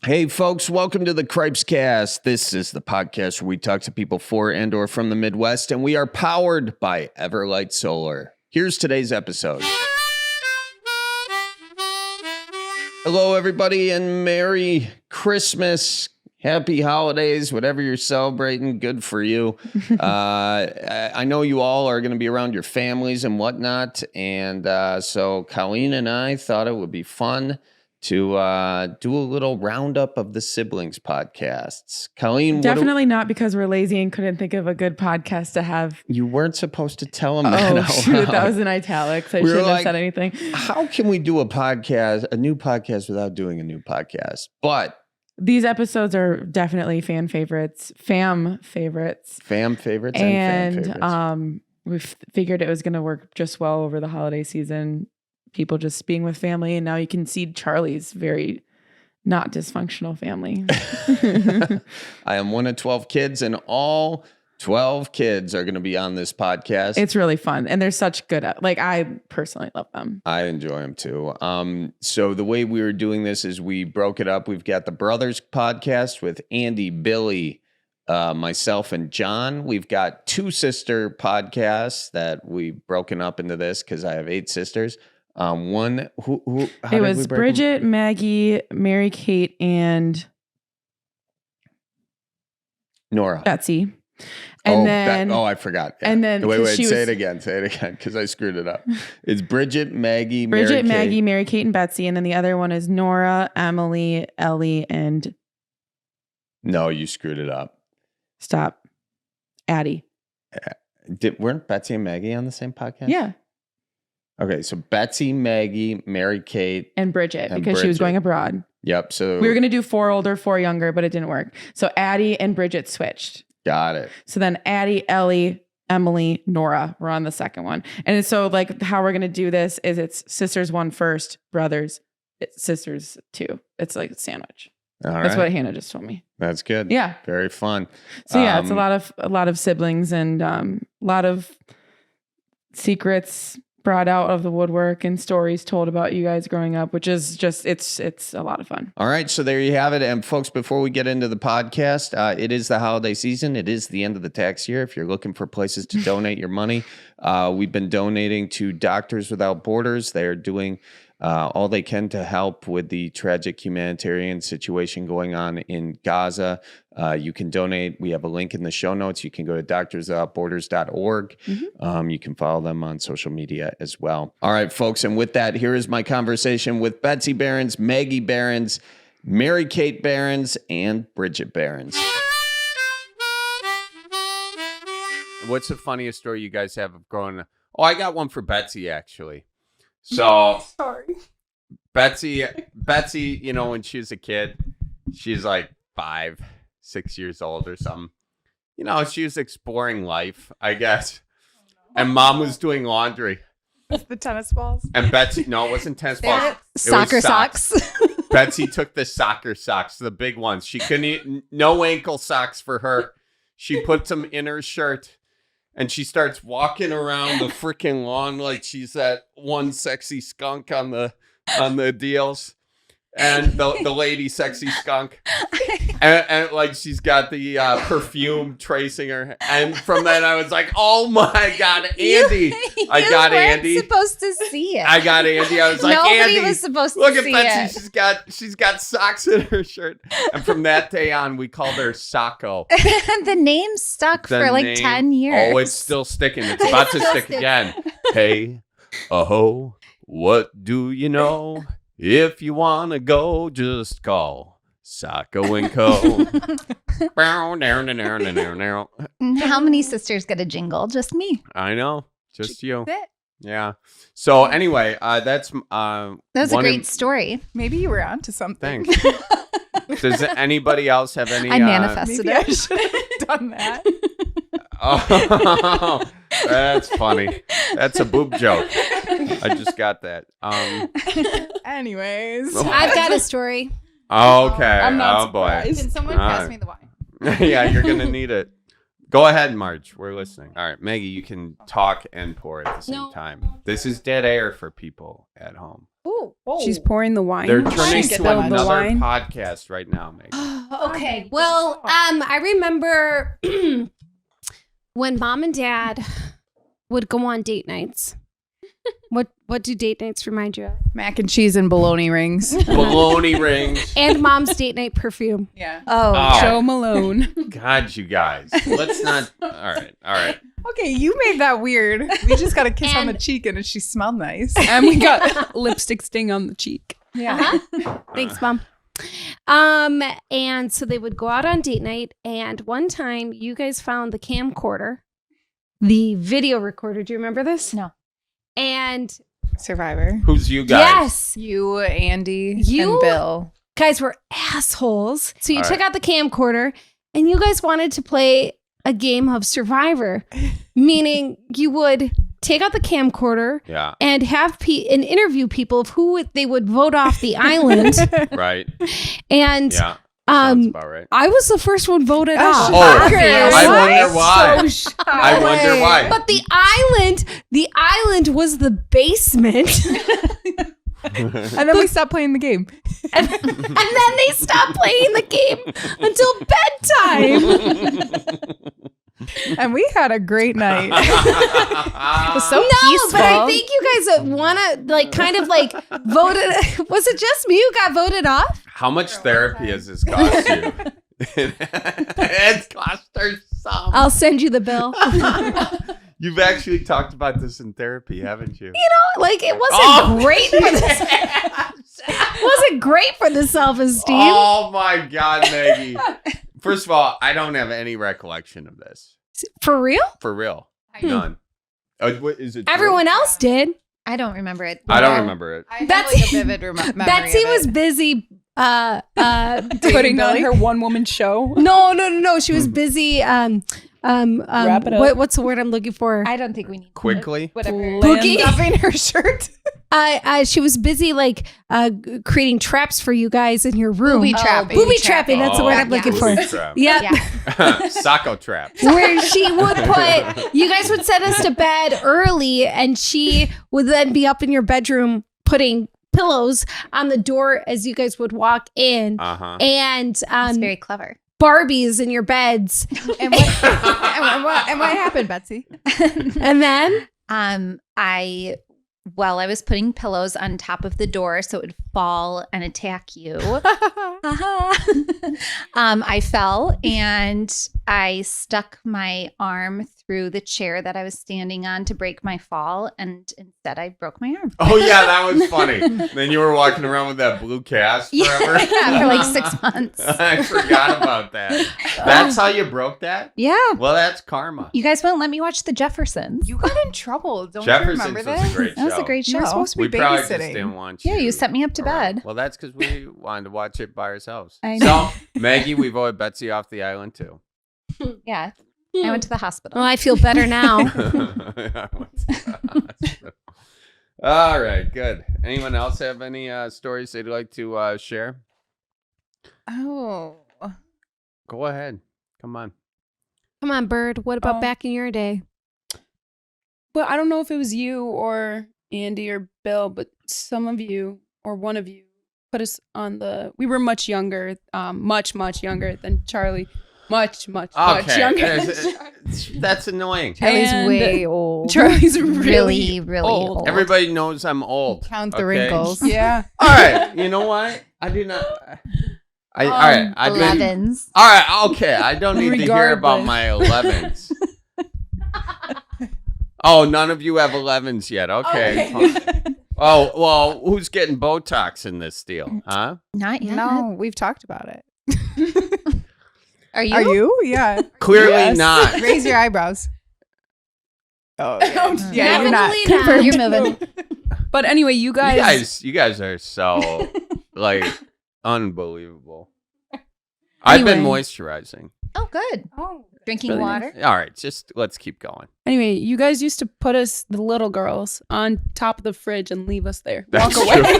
Hey, folks, welcome to the Cripescast. This is the podcast where we talk to people for and or from the Midwest, and we are powered by Everlight Solar. Here's today's episode. Hello, everybody, and Merry Christmas. Happy holidays, whatever you're celebrating, good for you. I know you all are going to be around your families and whatnot, and so Colleen and I thought it would be fun to do a little roundup of the siblings podcasts. Colleen, definitely not because we're lazy and couldn't think of a good podcast to have. You weren't supposed to tell them that. Oh, shoot, that was in italics. I shouldn't have said anything. How can we do a new podcast without doing a new podcast? But these episodes are definitely fam favorites. And we figured it was going to work just well over the holiday season. People just being with family, and now you can see Charlie's very not dysfunctional family. I am one of 12 kids, and all 12 kids are going to be on this podcast. It's really fun, and they're such good I personally love them. I enjoy them too. So the way we were doing this is we broke it up. We've got the Brothers podcast with Andy, Billy, myself, and John. We've got two sister podcasts that we've broken up into this because I have 8 sisters. One who it was Bridget, Maggie, Mary Kate, and Nora, Betsy. And I forgot. Yeah. And then wait, say it again because I screwed it up. It's Bridget, Maggie, Mary Kate, and Betsy, and then the other one is Nora, Emily, Ellie, and no, you screwed it up. Stop, Addie. Weren't Betsy and Maggie on the same podcast? Yeah. Okay, so Betsy, Maggie, Mary Kate, and Bridget, because she was going abroad. Yep. So we were going to do 4 older, 4 younger, but it didn't work. So Addie and Bridget switched. Got it. So then Addie, Ellie, Emily, Nora were on the second one. And so how we're going to do this is it's sisters 1 first, brothers, sisters 2. It's like a sandwich. All right. That's what Hannah just told me. That's good. Yeah. Very fun. So yeah, it's a lot of siblings and a lot of secrets brought out of the woodwork and stories told about you guys growing up, which is just, it's a lot of fun. All right. So there you have it. And folks, before we get into the podcast, it is the holiday season. It is the end of the tax year. If you're looking for places to donate your money, we've been donating to Doctors Without Borders. They're doing all they can to help with the tragic humanitarian situation going on in Gaza. You can donate. We have a link in the show notes. You can go to doctorswithoutborders.org. Mm-hmm. You can follow them on social media as well. All right, folks. And with that, here is my conversation with Betsy Berens, Maggie Berens, Mary Kate Berens, and Bridget Berens. What's the funniest story you guys have of growing up? Oh, I got one for Betsy, actually. So, sorry. Betsy, when she was a kid, she's like 5, 6 years old or something. She was exploring life, I guess. And Mom was doing laundry. It's the tennis balls. And Betsy, no, it wasn't tennis balls. Soccer socks. Betsy took the soccer socks, the big ones. She couldn't, no ankle socks for her. She puts them in her shirt. And she starts walking around the freaking lawn like she's that one sexy skunk on the deals. And the lady sexy skunk. And like she's got the perfume tracing her. And from that I was like, oh my God, Andy. I got Andy. Supposed to see it. I got Andy. I was like, Nobody Andy. was supposed to look at see Betsy. it. She's got socks in her shirt. And from that day on, we called her Socko. The name stuck for like 10 years. Oh, it's still sticking. It's about to stick again. Hey, ho, what do you know? If you want to go, just call Socko and Co. How many sisters get a jingle? Just me. I know. Just you. Yeah. So anyway, that's that was a great story. Maybe you were onto something. Thanks. Does anybody else have any? I manifested maybe it. I should have done that. Oh, that's funny. That's a boob joke. I just got that. Anyways, I've got a story. Okay. I'm not boy. surprised. Can someone pass me the wine? Yeah, you're gonna need it. Go ahead, Marge. We're listening. All right, Maggie, you can talk and pour at the same time. This is dead air for people at home. Oh, She's pouring the wine. They're I turning should get to that on. another Wine. podcast right now, Maggie. Okay. Well, I remember when mom and dad would go on date nights. What do date nights remind you of? mac and cheese and bologna rings. Bologna rings. And mom's date night perfume. Yeah. Oh. Joe Malone. God, you guys. Let's not. All right. Okay, you made that weird. We just got a kiss on the And- cheek and she smelled nice. And we got lipstick sting on the cheek. Yeah. Thanks, mom. And so they would go out on date night. And one time, you guys found the camcorder, the video recorder. Do you remember this? No. And Survivor. Who's you guys? yes, You, Andy, You- and Bill. guys were assholes. So you All took right. out the camcorder, and you guys wanted to play a game of Survivor, meaning you would take out the camcorder Yeah. and have and interview people of who they would vote off the island. Right. And Yeah. Sounds um, about right. I was the first one voted off. Oh, I What? wonder why. I wonder why. But the island was the basement. And then we stopped playing the game. and then they stopped playing the game until bedtime. And we had a great night. It was so No, peaceful. but I think you guys want to kind of voted. Was it just me who got voted off? How much therapy has this cost you? It's cost her some. I'll send you the bill. You've actually talked about this in therapy, haven't you? It wasn't great for this. Wasn't great for the self-esteem. Oh my God, Maggie. First of all, I don't have any recollection of this. For real? For real. None. What, is it true? Everyone else did. I don't remember it. I don't remember it. I have Betsy- like a vivid memory Betsy of was it. busy Putting on Billy? her one-woman show. No. She was busy Wrap it up. what's the word I'm looking for? I don't think we need Quickly? Whatever. Boogie? Stuffing her shirt. She was busy creating traps for you guys in your room. Booby trapping. Booby trapping, that's the word I'm yeah. looking for. Booby trap. Yep. Yeah. Sacco trap. Where she would you guys would send us to bed early, and she would then be up in your bedroom putting pillows on the door as you guys would walk in, Uh-huh. and It's very clever. Barbies in your beds. And what happened, Betsy? And then I was putting pillows on top of the door so it would fall and attack you. I fell and I stuck my arm through the chair that I was standing on to break my fall, and instead I broke my arm. Oh, yeah, that was funny. Then you were walking around with that blue cast forever. Yeah, for like 6 months. I forgot about that. That's how you broke that? Yeah. Well, that's karma. You guys wouldn't let me watch the Jeffersons. You got in trouble. Don't Jeffersons you remember was that? a great show. That was a great You were show. supposed to We be probably just babysitting. didn't want Yeah, you sent me up to around. bed. Well, that's because we wanted to watch it by ourselves. I So, know. Maggie, we voted Betsy off the island, too. Yeah. I went to the hospital. well, I feel better now. All right, good. Anyone else have any stories they'd like to share? Oh. Go ahead. Come on. Come on, Bird. What about Oh. back in your day? Well, I don't know if it was you or Andy or Bill, but some of you or one of you put us on we were much younger, much younger than Charlie. Much younger. That's annoying. Charlie's And way old. Charlie's really, really, really old. old. Everybody knows I'm old. Count the okay? wrinkles. Yeah. All right. You know what? I do not. All right. I've been. 11s. All right. Okay. I don't need to hear about Regardless. my 11s. Oh, none of you have 11s yet. Okay. Fine. Oh, well, who's getting Botox in this deal? Huh? Not yet. No, we've talked about it. Are you? Are you? Yeah. Clearly Yes. not. Raise your eyebrows. Oh, yeah, you're not. Definitely not. You're moving. But anyway, you guys, You guys are so, like, unbelievable. I've been Anyway. moisturizing. Oh, good. Oh, Drinking really water. All right. Just let's keep going. anyway, you guys used to put us, the little girls, on top of the fridge and leave us there. That's Walk true. away.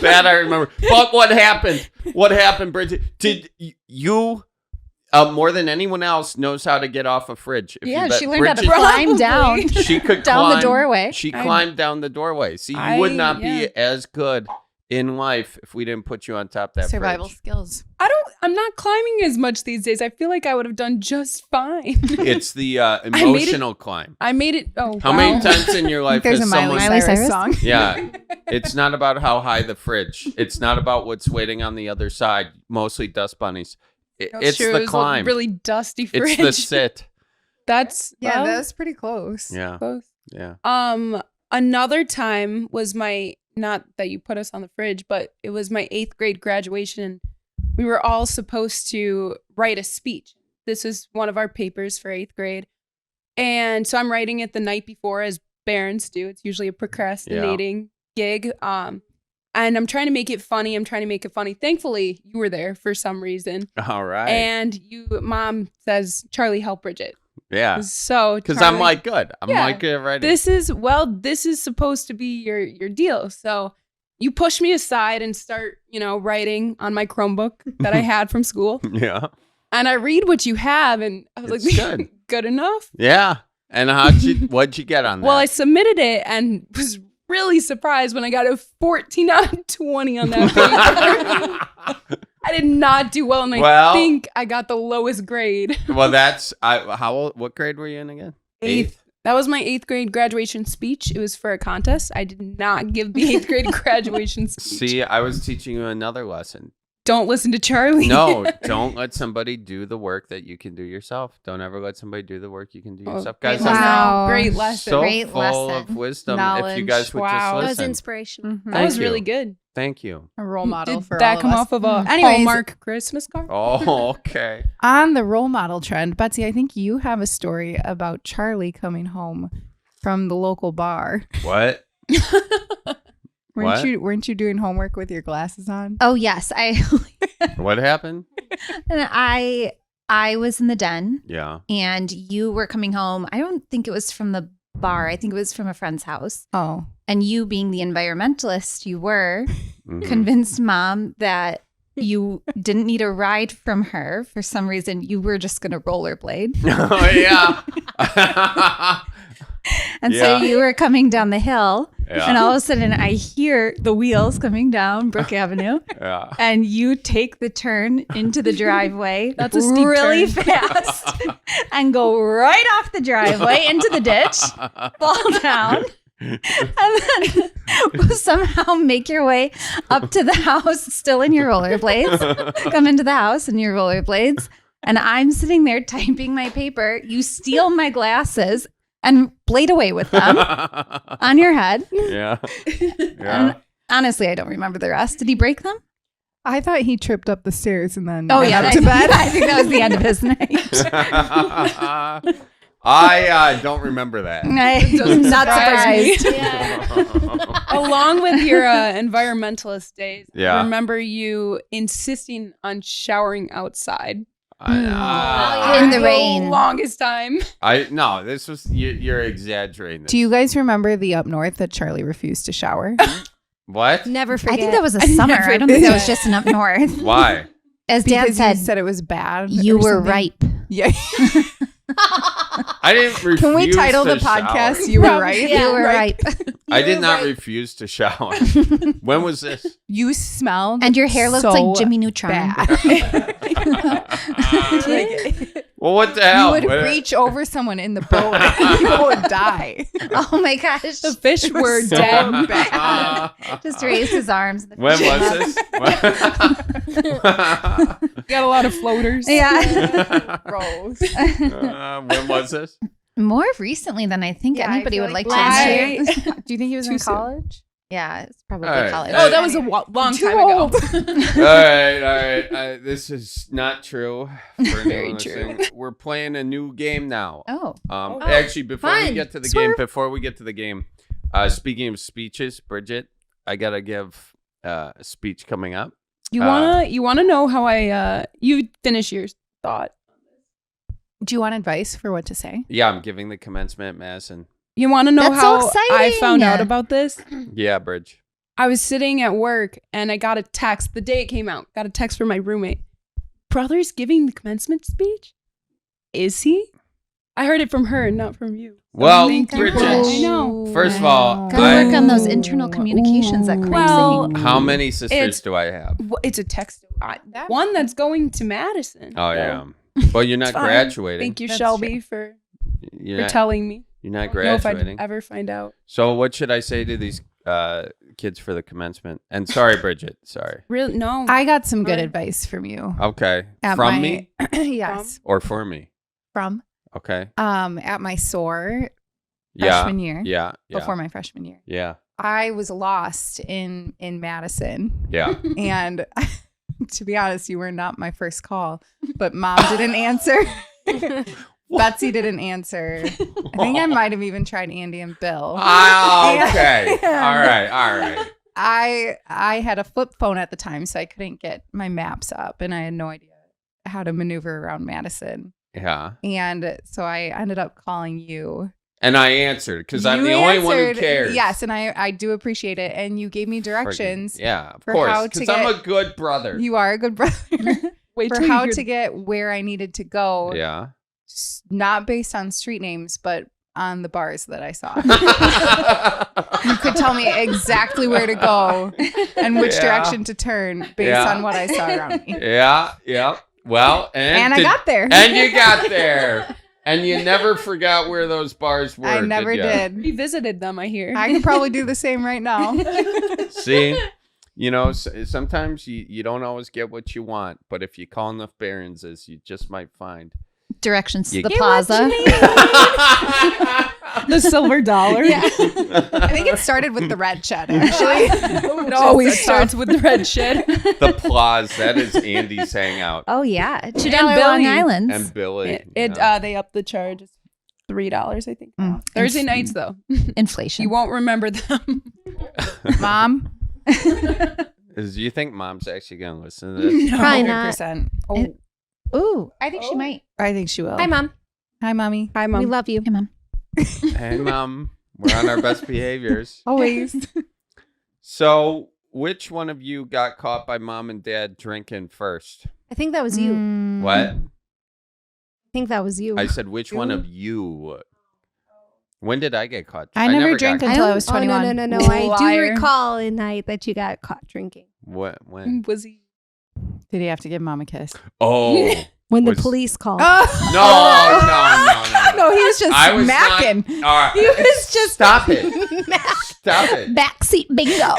That I remember. But what happened? What happened, Bridget? Did you more than anyone else, knows how to get off a fridge. If Yeah, you bet she learned how to Bridget- climb down. She could down climb the doorway. She climbed down the doorway. See, you would not be as good in life if we didn't put you on top of that Survival fridge. skills. I'm not climbing as much these days. I feel like I would have done just fine. It's the emotional climb. I made it. Oh, How many times in your life There's has a Miley someone... Cyrus song. Yeah. It's not about how high the fridge. It's not about what's waiting on the other side. Mostly dust bunnies. It's true. the It was a climb. really dusty fridge. It's the sit. That's Yeah, that's pretty close. Yeah. close. Yeah. Another time was my, not that you put us on the fridge, but it was my 8th grade graduation. We were all supposed to write a speech. This was one of our papers for 8th grade. And so I'm writing it the night before, as Berens do. It's usually a procrastinating gig. And I'm trying to make it funny. Thankfully, you were there for some reason. All right. And mom says, Charlie, help Bridget. Yeah. So Because I'm Charlie- like good. I'm Yeah. like good already. this is supposed to be your deal. So you push me aside and start, writing on my Chromebook that I had from school. Yeah. And I read what you have, and I was It's like, good. good enough. Yeah. And what'd you get on that? Well, I submitted it and was really surprised when I got a 14 out of 20 on that paper. I did not do well, and I think I got the lowest grade. Well, that's how old? What grade were you in again? 8th. That was my 8th grade graduation speech. It was for a contest. I did not give the 8th grade graduation speech. See, I was teaching you another lesson. Don't listen to Charlie. No, don't let somebody do the work that you can do yourself. Don't ever let somebody do the work you can do yourself. Guys, great I'm Wow. Great lesson. so Great full lesson. of wisdom. If Knowledge. you guys would Wow. just That was listen. inspirational. that Thank was really you. good. Thank you. A role model Did for that all come of us. off of a Anyways. Hallmark Christmas card? Oh, okay. On the role model trend, Betsy, I think you have a story about Charlie coming home from the local bar. What? What? Weren't you doing homework with your glasses on? Oh yes, What happened? I was in the den Yeah. and you were coming home. I don't think it was from the bar. I think it was from a friend's house. Oh. And you, being the environmentalist you were, Mhm. convinced mom that you didn't need a ride from her. For some reason, you were just going to rollerblade. Oh, yeah. And Yeah. so you were coming down the hill, Yeah. and all of a sudden I hear the wheels coming down Brook Avenue, Yeah. and you take the turn into the driveway. That's a steep really turn. fast, and go right off the driveway into the ditch, fall down, and then somehow make your way up to the house, still in your rollerblades. Come into the house in your rollerblades, and I'm sitting there typing my paper. You steal my glasses and blade away with them on your head. Yeah. Yeah. And honestly, I don't remember the rest. Did he break them? I thought he tripped up the stairs and then Oh went yeah, up to bed. I think that was the end of his night. I don't remember that. I'm not surprise surprised. Yeah. Along with your environmentalist days, Yeah. I remember you insisting on showering outside. In the rain. Longest time. No, this was you're exaggerating. This. Do you guys remember the up north that Charlie refused to shower? What? Never I forget. think that was a summer. I don't think that was just an up north. Why? As Dad Because said, you said it was bad. you or were something? ripe. Yeah. I didn't refuse. Can we title to the podcast shower. You Were Right? You were ripe. I did not refuse to shower. When was this? You smelled And your hair looked so like Jimmy Neutron. bad. Well, what the You hell? would What- reach over someone in the boat and people would die. Oh my gosh. The fish were so dead. bad. Just raised his arms. When was this? You got a lot of floaters. Yeah. Gross. When was this? More recently than I think Yeah, I anybody feel would like like last to year. admit. Do you think he was Too in soon. college? Yeah, it's probably All right. college. Oh, that was a long Too time ago. old. All right. This is not true. For Very anyone true. listening. We're playing a new game now. Oh. Actually, before we fun. get to the Swerve. game, speaking of speeches, Bridget, I gotta give a speech coming up. You wanna know how you finish your thought. Do you want advice for what to say? Yeah, I'm giving the commencement at Madison. You want to know That's so how I exciting. found out about this? Yeah, Bridge. I was sitting at work and I got a text the day it came out. Got a text from my roommate. brother's giving the commencement speech? Is he? I heard it from her, not from you. Well, Thank you. Bridget, I know. first of all, Gotta work on those internal communications at Well, Cripescast. how many sisters It's- do I have? It's a text. One that's going to Madison. Oh, so yeah. Well, you're not it's fine. graduating. Thank you, That's Shelby, for You're not, telling me. you're not I don't know if I'd graduating. ever find out. So what should I say to these kids for the commencement? And sorry, Bridget. Sorry. Really? No. I got some good Right. advice from you. Okay. At From my- me Yes, or for me? from Okay. at my SOAR Yeah. freshman year, Yeah. Yeah. before my freshman year. Yeah. I was lost in Madison, Yeah. and to be honest, you were not my first call, but Mom didn't answer. Betsy didn't answer. I think I might have even tried Andy and Bill. Ah, okay. Yeah. All right. All right. I had a flip phone at the time, so I couldn't get my maps up, and I had no idea how to maneuver around Madison. Yeah. And so I ended up calling you. And I answered because I'm You the only one who answered, cares. Yes, and I do appreciate it. And you gave me directions. Yeah, of for course. how to Because I'm get- a good brother. You are a good brother. Wait For till how you to get where I needed to go. Yeah. Not based on street names, but on the bars that I saw. You could tell me exactly where to go and which Yeah. direction to turn based Yeah. on what I saw around me. Yeah. Yeah. Well, And I got there. And you got there. And you never forgot where those bars were. I never ya? did. revisited them, I hear. I could probably do the same right now. See, you know, sometimes you don't always get what you want, but if you call enough Berenses, you just might find. Directions to You the get plaza. The silver dollar. Yeah. I think it started with the red shed, actually. It always starts with the red shed. The Plaza, that is Andy's hangout. Oh yeah, $2 And Long Billy. Island. And Billy. It yeah. they upped the charge. It's $3, I think. Mm. Thursday nights though. Inflation. You won't remember them. Mom? Do you think Mom's actually going to listen to this? Probably not. 100%. And- Ooh, I think she might. I think she will. Hi, Mom. Hi, Mommy. Hi, We Mom. love you. Hey, Mom. Hey, Mom. We're on our best behaviors. Always. So, which one of you got caught by Mom and Dad drinking first? I think that was you. Mm. What? I think that was you. I said, which one of you? When did I get caught? I never drank got until I was 21. Oh, no. I do Liar. recall a night that you got caught drinking. What? When? Was he? Did he have to give Mom a kiss? Oh. When the Was- police called. No. No, he was just I was smacking. not. All right. He was just Stop it. Stop it. backseat bingo.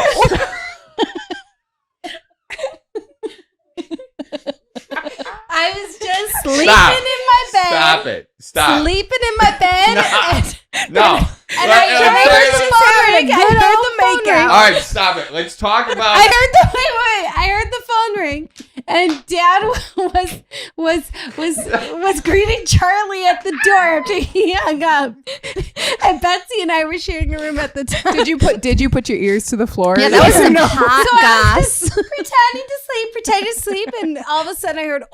I was just sleeping Stop. in my bed. Stop it. Stop. Sleeping in my bed. No. And I heard the phone ring. I heard the phone ring. All right, stop it. Let's talk about. I heard the wait. I heard the phone ring, and Dad was greeting Charlie at the door after he hung up. And Betsy and I were sharing a room at the time. Did you put your ears to the floor? Yeah, that was some So hot I was goss. pretending to sleep, and all of a sudden I heard,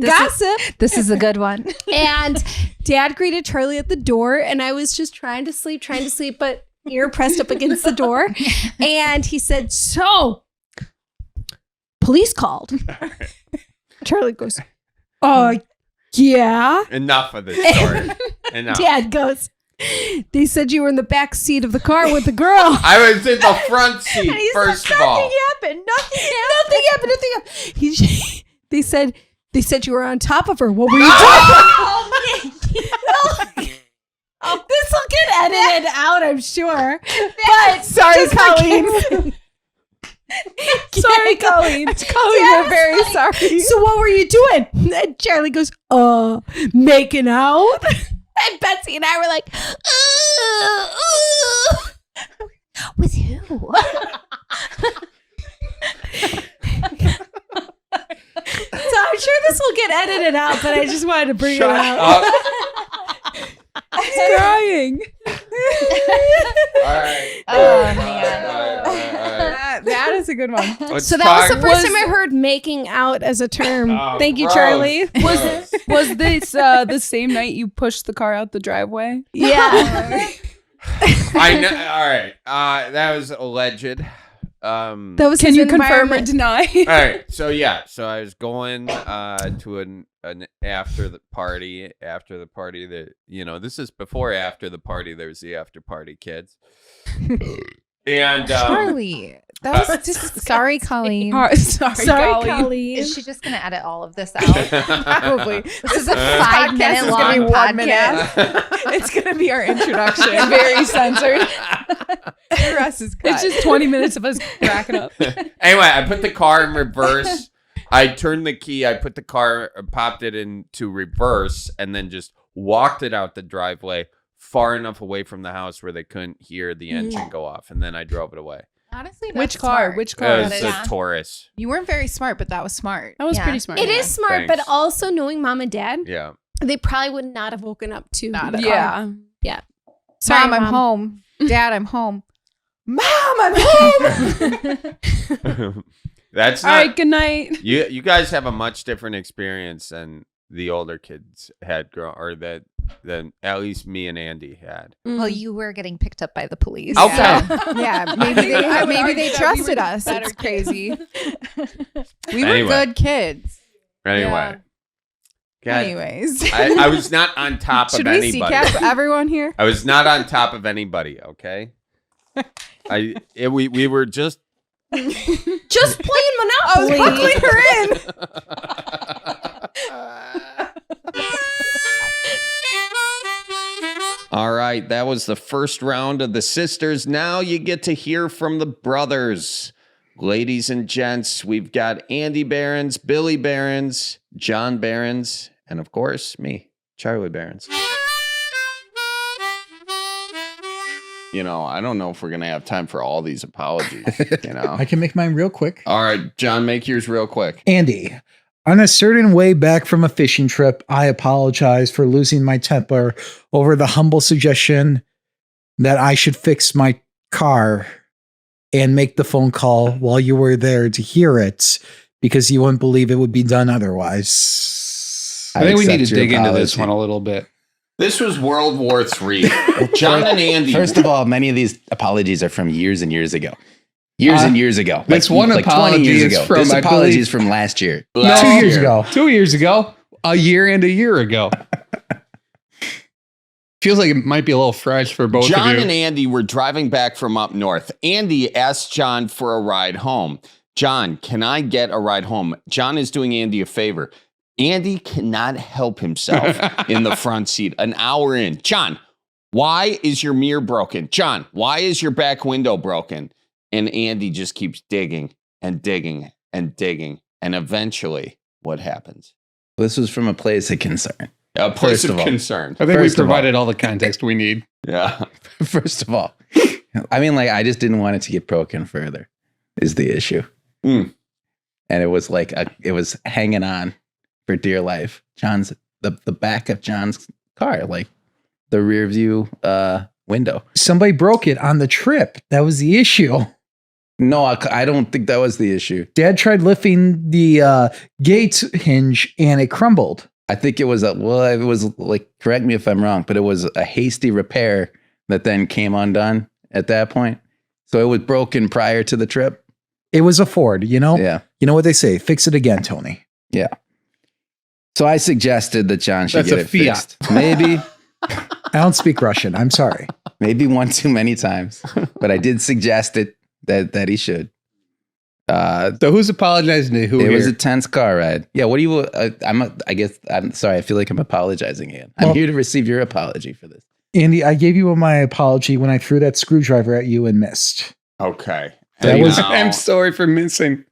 gossip. This is a good one. And Dad greeted Charlie at the door, and I was just trying to sleep, but ear pressed up against the door. And he said, "So, police called." Charlie goes, yeah. Enough of this story. Enough. Dad goes, "They said you were in the back seat of the car with the girl." I was in the front seat, And he first said, of all. Nothing happened. They said you were on top of her. What were you doing? This will get edited out, I'm sure. But Sorry, Colleen. sorry, Colleen. Colleen, we're very sorry. So what were you doing? And Charlie goes, making out. And Betsy and I were like, with who? So I'm sure this will get edited out, but I just wanted to bring Shut it out. up. He's crying. All right. Oh, man. All right. That is a good one. Let's So that was talk- the first time I heard "making out" as a term. Oh, Thank you, gross. Charlie. Gross. Was this the same night you pushed the car out the driveway? Yeah. I know. All right. That was alleged. That was Can his you confirm or environment. deny? All right, so I was going to an after the party. After the party, this is before after the party. There's the after party, kids. And Charlie, that was just sorry, Colleen. Sorry, Colleen. Colleen. Is she just going to edit all of this out? Probably. This is a 5-minute long podcast. It's gonna be our introduction. Very censored. The rest is cut. It's just 20 minutes of us cracking up. Anyway, I put the car in reverse. I turned the key. I put the car, popped it into reverse, and then just walked it out the driveway far enough away from the house where they couldn't hear the engine go off. And then I drove it away. Honestly, that's Which car? smart. Which It car? was that a is- Taurus. You weren't very smart, but that was smart. That was Yeah. pretty smart. It is smart, but Thanks. also knowing mom and dad, Yeah. they probably would not have woken up to Not the at car. Yeah. Sorry, Mom, I'm home. Dad, I'm home. Mom, I'm home. That's All not. right, good night. You guys have a much different experience than the older kids had than at least me and Andy had. Well, you were getting picked up by the police. Okay. Yeah, maybe I would argue they that we trusted were us. better It's crazy. We were Anyway. good kids. Anyway. God, Anyways, I was not on top should of we anybody. CCAP everyone here? I was not on top of anybody, okay? We were just Just playing I was Monopoly. buckling her in. All right, that was the first round of the sisters. Now you get to hear from the brothers. Ladies and gents, we've got Andy Berens, Billy Berens, John Berens, and of course, me, Charlie Berens. I don't know if we're going to have time for all these apologies, I can make mine real quick. All right, John, make yours real quick. Andy, on a certain way back from a fishing trip, I apologize for losing my temper over the humble suggestion that I should fix my car and make the phone call while you were there to hear it because you wouldn't believe it would be done otherwise. I think we need to accept your dig into this apology. one a little bit. This was World War III. John and Andy. First of all, many of these apologies are from years and years ago. Years and years ago. this one apology 20 years is ago. from, This I apology believe- is from last year. Last 2 years year. ago. 2 years ago, a year and a year ago. Feels like it might be a little fresh for both John of you. and Andy were driving back from up north. Andy asked John for a ride home. John, can I get a ride home? John is doing Andy a favor. Andy cannot help himself in the front seat. An hour in. John, why is your mirror broken? John, why is your back window broken? And Andy just keeps digging and digging and digging. And eventually, what happens? This was from a place of concern. A place First of of all. concern. I think First we of all- provided all the context we need. Yeah. First of all, I just didn't want it to get broken further is the issue. Mm. And it was it was hanging on for dear life. The back of John's car, like the rear view window. Somebody broke it on the trip. That was the issue. No, I don't think that was the issue. Dad tried lifting the gate hinge and it crumbled. I think it was correct me if I'm wrong, but it was a hasty repair that then came undone at that point. So it was broken prior to the trip. It was a Ford, Yeah. You know what they say? Fix it again, Tony. Yeah. So I suggested that John should That's get a it Fiat. fixed. Maybe I don't speak Russian. I'm sorry. one too many times, but I did suggest it that he should. So who's apologizing to who It here? was a tense car ride. Yeah. What do you? I'm sorry. I feel like I'm apologizing again. I'm Well- here to receive your apology for this. Andy, I gave you my apology when I threw that screwdriver at you and missed. Okay. That And was- now- I'm sorry for missing.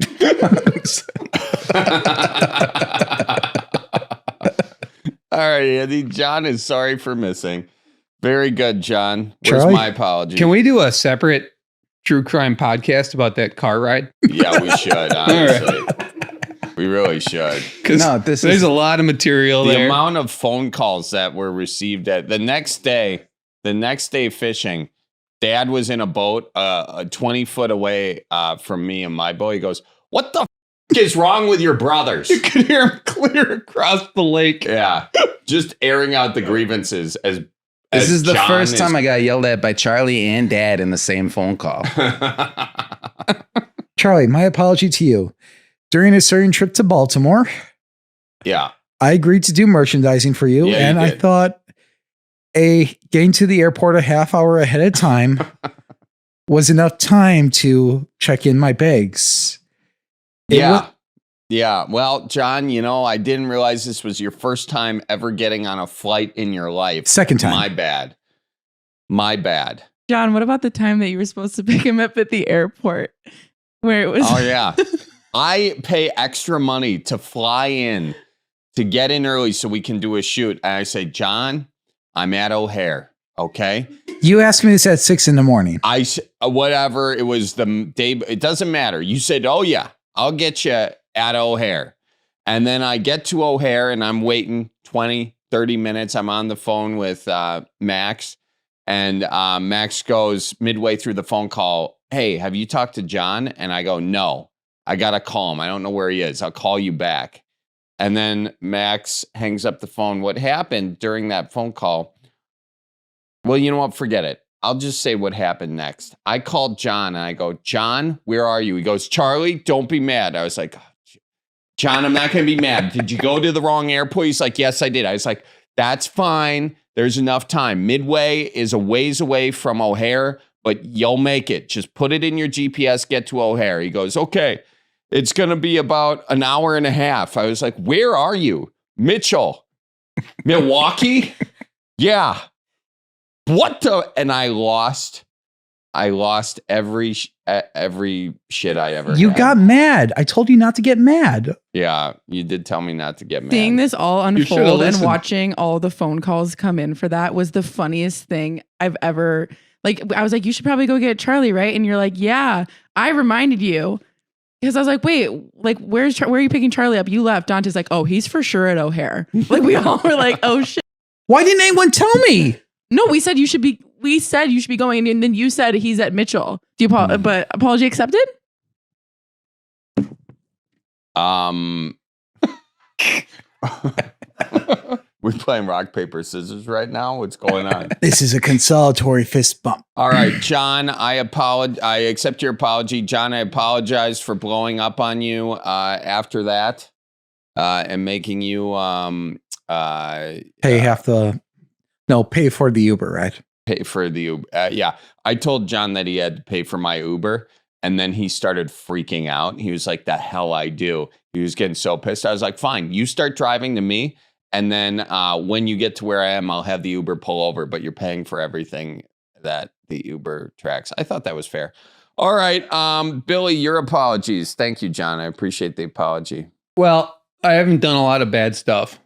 All right, Andy. John is sorry for missing. Very good, John. Where's Charlie? my apology? Can we do a separate true crime podcast about that car ride? Yeah, we should, honestly. We really should. Because No, this there's is a lot of material The there. amount of phone calls that were received at the next day fishing, Dad was in a boat 20 foot away from me and my boy. He goes, "What the f- is wrong with your brothers?" You could hear him clear across the lake. Yeah, just airing out the grievances as This is the John first time I got yelled at by Charlie and Dad in the same phone call. Charlie, my apology to you. During a certain trip to Baltimore, Yeah. I agreed to do merchandising for you, Yeah, you and I did. thought getting to the airport a half hour ahead of time was enough time to check in my bags. Yeah. Yeah. Well, John, I didn't realize this was your first time ever getting on a flight in your life. Second time. My bad. John, what about the time that you were supposed to pick him up at the airport where it was? Oh, yeah. I pay extra money to fly in to get in early so we can do a shoot. And I say, John, I'm at O'Hare. Okay. You asked me this at 6 a.m. Whatever. It was the day. It doesn't matter. You said, oh, yeah, I'll get you at O'Hare. And then I get to O'Hare and I'm waiting 20, 30 minutes. I'm on the phone with Max. And Max goes midway through the phone call, hey, have you talked to John? And I go, no, I got to call him. I don't know where he is. I'll call you back. And then Max hangs up the phone. What happened during that phone call? Well, you know what? Forget it. I'll just say what happened next. I called John and I go, John, where are you? He goes, Charlie, don't be mad. I was like, John, I'm not going to be mad. Did you go to the wrong airport? He's like, yes, I did. I was like, that's fine. There's enough time. Midway is a ways away from O'Hare, but you'll make it. Just put it in your GPS, get to O'Hare. He goes, okay, it's going to be about an hour and a half. I was like, where are you? Mitchell, Milwaukee? Yeah. What the? And I lost every shit I ever You had. got mad. I told you not to get mad. Yeah, you did tell me not to get mad. Seeing this all should've unfold and listened. watching all the phone calls come in for that was the funniest thing I've ever. Like, I was like, you should probably go get Charlie, right? And you're like, yeah, I reminded you. Because I was like, wait, like, where are you picking Charlie up? You left. Dante's like, oh, he's for sure at O'Hare. Like, we all were like, oh, shit. Why didn't anyone tell me? No, we said you should be going, and then you said he's at Mitchell. Do you but apology accepted? We playing rock, paper, scissors right now? What's going on? This is a consolatory fist bump. All right, John, I accept your apology. John, I apologize for blowing up on you after that and making you pay for the Uber, right? pay for the Uber. Yeah, I told John that he had to pay for my Uber, and then he started freaking out. He was like, the hell I do. He was getting so pissed. I was like, fine, you start driving to me, and then when you get to where I am, I'll have the Uber pull over, but you're paying for everything that the Uber tracks. I thought that was fair. All right, Billy, your apologies. Thank you, John. I appreciate the apology. Well, I haven't done a lot of bad stuff.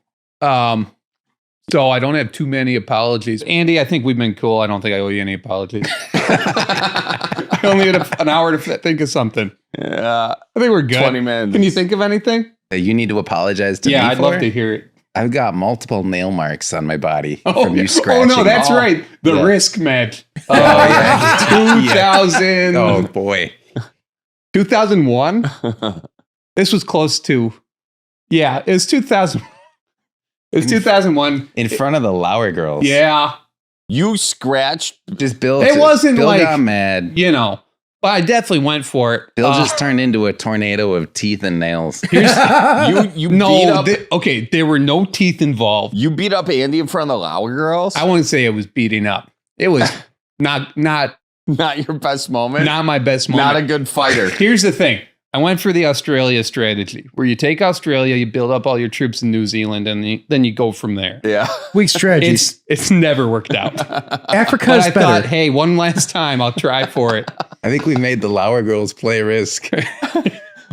So I don't have too many apologies. Andy, I think we've been cool. I don't think I owe you any apologies. I only had an hour to think of something. Yeah, I think we're good. 20 minutes. Can you think of anything? You need to apologize to me Yeah, I'd for? love to hear it. I've got multiple nail marks on my body from you scratching. Oh, no, that's right. The Yeah. risk match. Oh, yeah. 2000. Oh, boy. 2001? This was close to. Yeah, it was 2000. It was 2001. In front of the Lauer girls. Yeah. You scratched. Just Bill. It wasn't Bill like- got mad. You know, but I definitely went for it. Bill just turned into a tornado of teeth and nails. You beat No, up. there were no teeth involved. You beat up Andy in front of the Lauer girls. I wouldn't say it was beating up. It was not Not your best moment. my best moment. Not a good fighter. Here's the thing. I went for the Australia strategy, where you take Australia, you build up all your troops in New Zealand, and then you go from there. Yeah. Weak strategies. It's never worked out. Africa But is I better. thought, hey, one last time, I'll try for it. I think we made the Lauer girls play risk.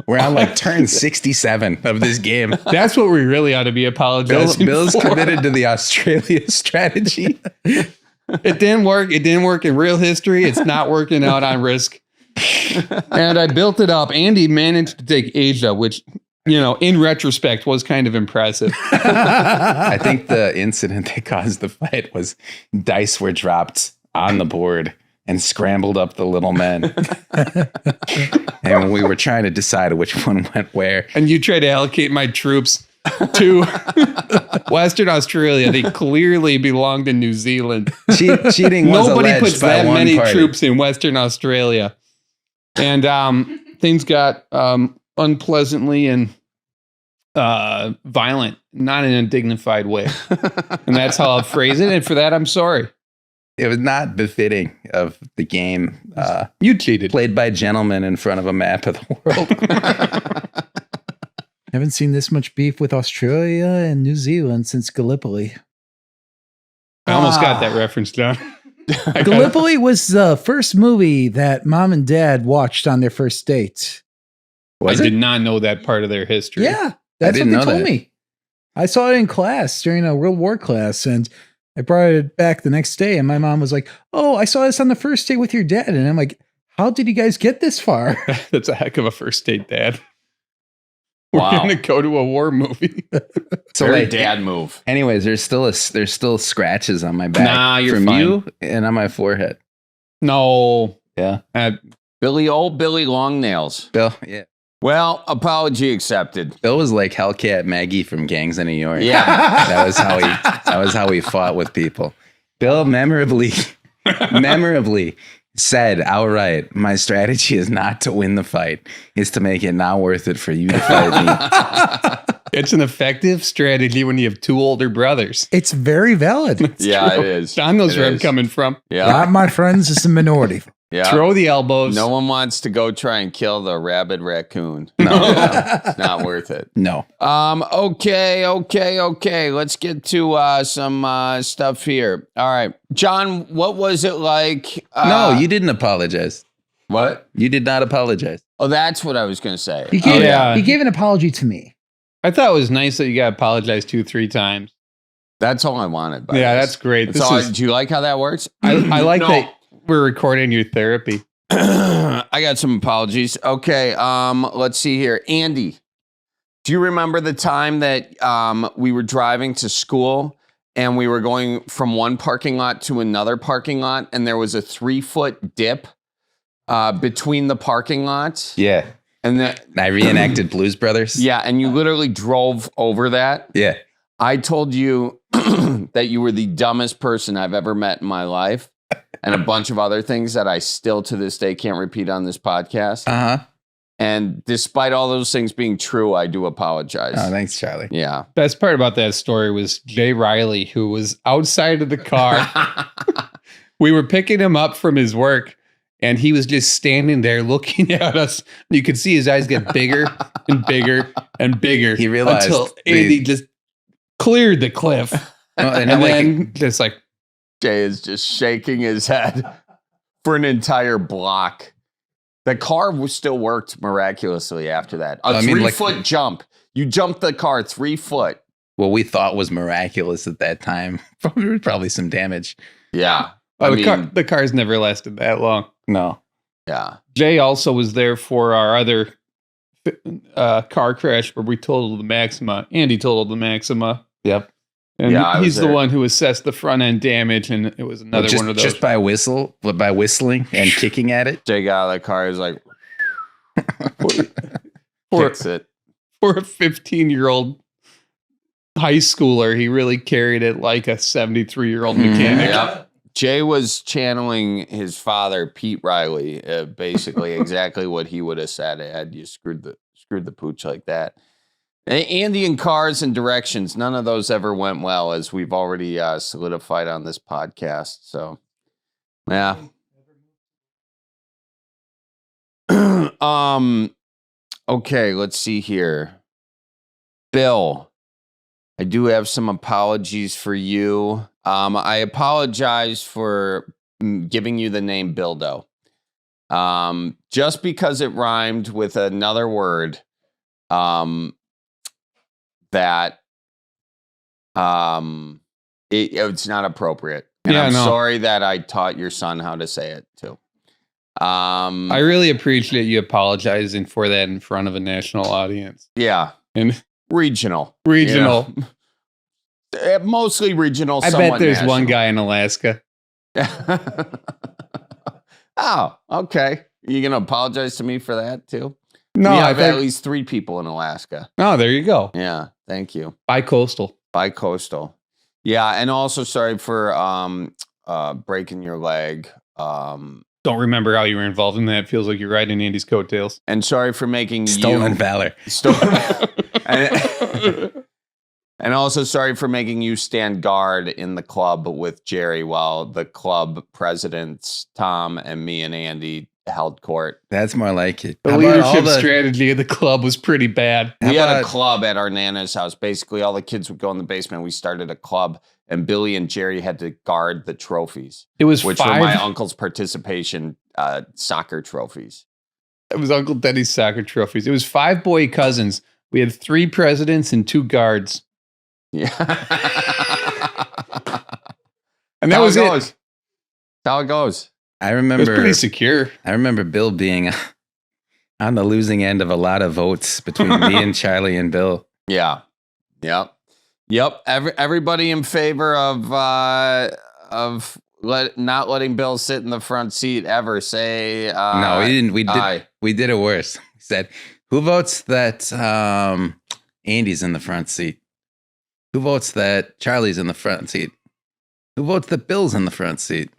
We're on like turn 67 of this game. That's what we really ought to be apologizing Bill's for. committed to the Australia strategy. It didn't work. It didn't work in real history. It's not working out on risk. And I built it up. Andy managed to take Asia, which, you know, in retrospect was kind of impressive. I think the incident that caused the fight was dice were dropped on the board and scrambled up the little men. And we were trying to decide which one went where. And you tried to allocate my troops to Western Australia. They clearly belonged in New Zealand. Cheating was Nobody alleged puts by that one many party. troops in Western Australia. And things got unpleasantly and violent, not in a dignified way. And that's how I'll phrase it. And for that, I'm sorry. It was not befitting of the game. You cheated. Played by gentlemen in front of a map of the world. Haven't seen this much beef with Australia and New Zealand since Gallipoli. I almost got that reference down. Gallipoli was the first movie that mom and dad watched on their first date. I did not know that part of their history. Yeah, that's what didn't they know told that. me. I saw it in class during a World War class, and I brought it back the next day, and my mom was like, "Oh, I saw this on the first date with your dad," and I'm like, "How did you guys get this far?" That's a heck of a first date, Dad. We're Wow. going to go to a war movie. So Very like, dad move. anyways, there's still scratches on my back Nah, you're from fine. you and on my forehead. No. Yeah, Billy long nails. Bill. Yeah, Well, apology accepted. Bill was like Hellcat Maggie from Gangs of New York. Yeah. that was how he fought with people. Bill memorably said outright, "My strategy is not to win the fight; it's to make it not worth it for you to fight me." It's an effective strategy when you have two older brothers. It's very valid. Yeah, it is. John knows It where I'm is. coming from. Yeah. Not my friends, it's a minority. Yeah. Throw the elbows. No one wants to go try and kill the rabid raccoon. No, It's not worth it. no. Okay. Let's get to some stuff here. All right. John, what was it like? No, you didn't apologize. What? You did not apologize. Oh, that's what I was going to say. He gave, yeah. he gave an apology to me. I thought it was nice that you got apologized 2-3 times. That's all I wanted. By Yeah, this. that's great. That's This all is- do you like how that works? I like No. that we're recording your therapy. I got some apologies. Okay, let's see here. Andy, do you remember the time that we were driving to school and we were going from one parking lot to another parking lot and there was a 3-foot dip between the parking lots? Yeah, And that, I reenacted Blues Brothers. yeah, and you literally drove over that. Yeah. I told you that you were the dumbest person I've ever met in my life, and a bunch of other things that I still to this day can't repeat on this podcast. Uh huh. And despite all those things being true, I do apologize. Oh, thanks, Charlie. Yeah. Best part about that story was Jay Riley, who was outside of the car. We were picking him up from his work, and he was just standing there looking at us. You could see his eyes get bigger and bigger and bigger. He realized until Andy just cleared the cliff, Well, and I'm like, then just like, Jay is just shaking his head for an entire block. The car still worked miraculously after that. A I mean, 3-foot jump. You jumped the car 3 foot. what we thought was miraculous at that time. Probably some damage. Yeah. oh, I mean, the car's never lasted that long. No. yeah. Jay also was there for our other car crash where we totaled the Maxima. Andy totaled the Maxima. Yep. And Yeah, I was he's the there. one who assessed the front end damage, and it was another just, one of those. Just by whistling and kicking at it. Jay got out of the car. He was like, for, fix it. for a 15-year-old high schooler, he really carried it like a 73-year-old mechanic. Yep. Jay was channeling his father, Pete Riley, basically exactly what he would have said had you screwed the pooch like that. Andy and cars and directions, none of those ever went well, as we've already solidified on this podcast. So, yeah. Okay, let's see here. Bill, I do have some apologies for you. I apologize for giving you the name Bildo. Just because it rhymed with another word, that it's not appropriate. And Yeah, I'm no. sorry that I taught your son how to say it too. I really appreciate you apologizing for that in front of a national audience. Yeah, And regional. regional. Yeah. Mostly regional. I bet somewhat there's one national. guy in Alaska. Oh, okay. You gonna apologize to me for that too? No, we I have at think. least 3 people in Alaska. Oh, there you go. Yeah. Thank you. Bi-coastal. Bi-coastal. Yeah, and also sorry for breaking your leg. Don't remember how you were involved in that. Feels like you're riding Andy's coattails. And sorry for making Stolen valor. And also sorry for making you stand guard in the club with Jerry while the club presidents, Tom and me and Andy, held court. That's more like it. The How about all leadership the- strategy of the club was pretty bad. We How had a about- club at our Nana's house. Basically, all the kids would go in the basement. We started a club, and Billy and Jerry had to guard the trophies, It was which were my uncle's participation soccer trophies. It was Uncle Denny's soccer trophies. It was 5 boy cousins. We had 3 presidents and 2 guards. Yeah. And that was That's it. how it goes. I It was remember. pretty secure. I remember Bill being on the losing end of a lot of votes between me and Charlie and Bill. Yeah. Yep. Everybody in favor of not letting Bill sit in the front seat ever say No, we didn't. aye. We did it worse. We said, "Who votes that Andy's in the front seat? Who votes that Charlie's in the front seat? Who votes that Bill's in the front seat?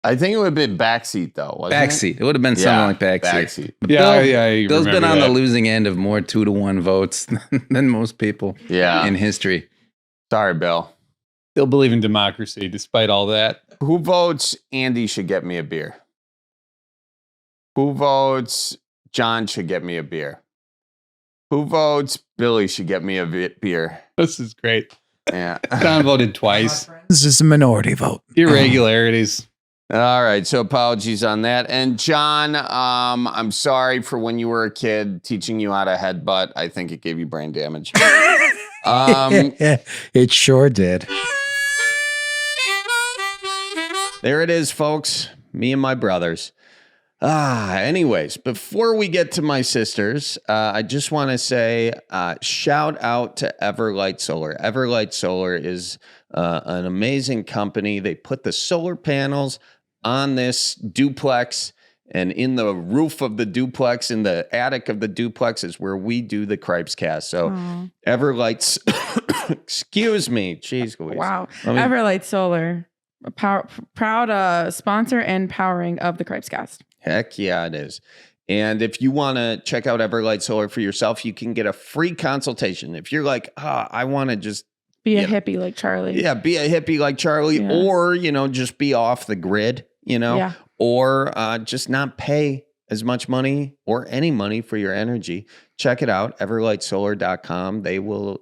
I think it would have been backseat though. Wasn't Back it? seat. It would have been something like back seat. Backseat. Yeah, Bill- I Bill's been remember on that. the losing end of more 2-to-1 votes than most people Yeah. in history. Sorry, Bill. Still believe in democracy despite all that. Who votes Andy should get me a beer? Who votes John should get me a beer? Who votes Billy should get me a beer? This is great. Yeah. John voted twice. This is a minority vote. Irregularities. All right. So apologies on that. And John, I'm sorry for when you were a kid teaching you how to headbutt. I think it gave you brain damage. It sure did. There it is, folks. Me and my brothers. Anyways, before we get to my sisters, I just want to say shout out to Everlight Solar. Everlight Solar is an amazing company. They put the solar panels on this duplex, and in the roof of the duplex, in the attic of the duplex, is where we do the Cripescast. So Everlight's, excuse me, jeez Louise. Wow. Let me- Everlight Solar, a proud sponsor and powering of the Cripescast. Heck yeah, it is. And if you want to check out Everlight Solar for yourself, you can get a free consultation. If you're like, I want to just Be a Yeah. hippie like Charlie. be a hippie like Charlie, Yeah. or, just be off the grid, Yeah. or just not pay as much money or any money for your energy. Check it out, everlightsolar.com. They will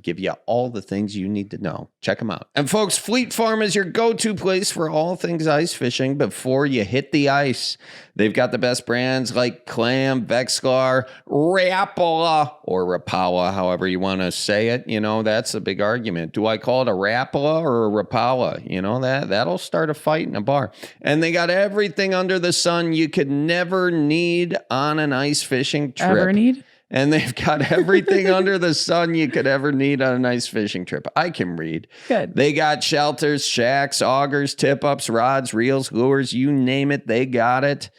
give you all the things you need to know. Check them out. And folks, Fleet Farm is your go-to place for all things ice fishing before you hit the ice. They've got the best brands like Clam, Vexlar, Rapala, or Rapala, however you want to say it. That's a big argument. Do I call it a Rapala or a Rapala? That'll start a fight in a bar. And they got everything under the sun you could never need on an ice fishing trip. Ever need? And they've got everything under the sun you could ever need on an ice fishing trip. I can read. Good. They got shelters, shacks, augers, tip-ups, rods, reels, lures, you name it, they got it.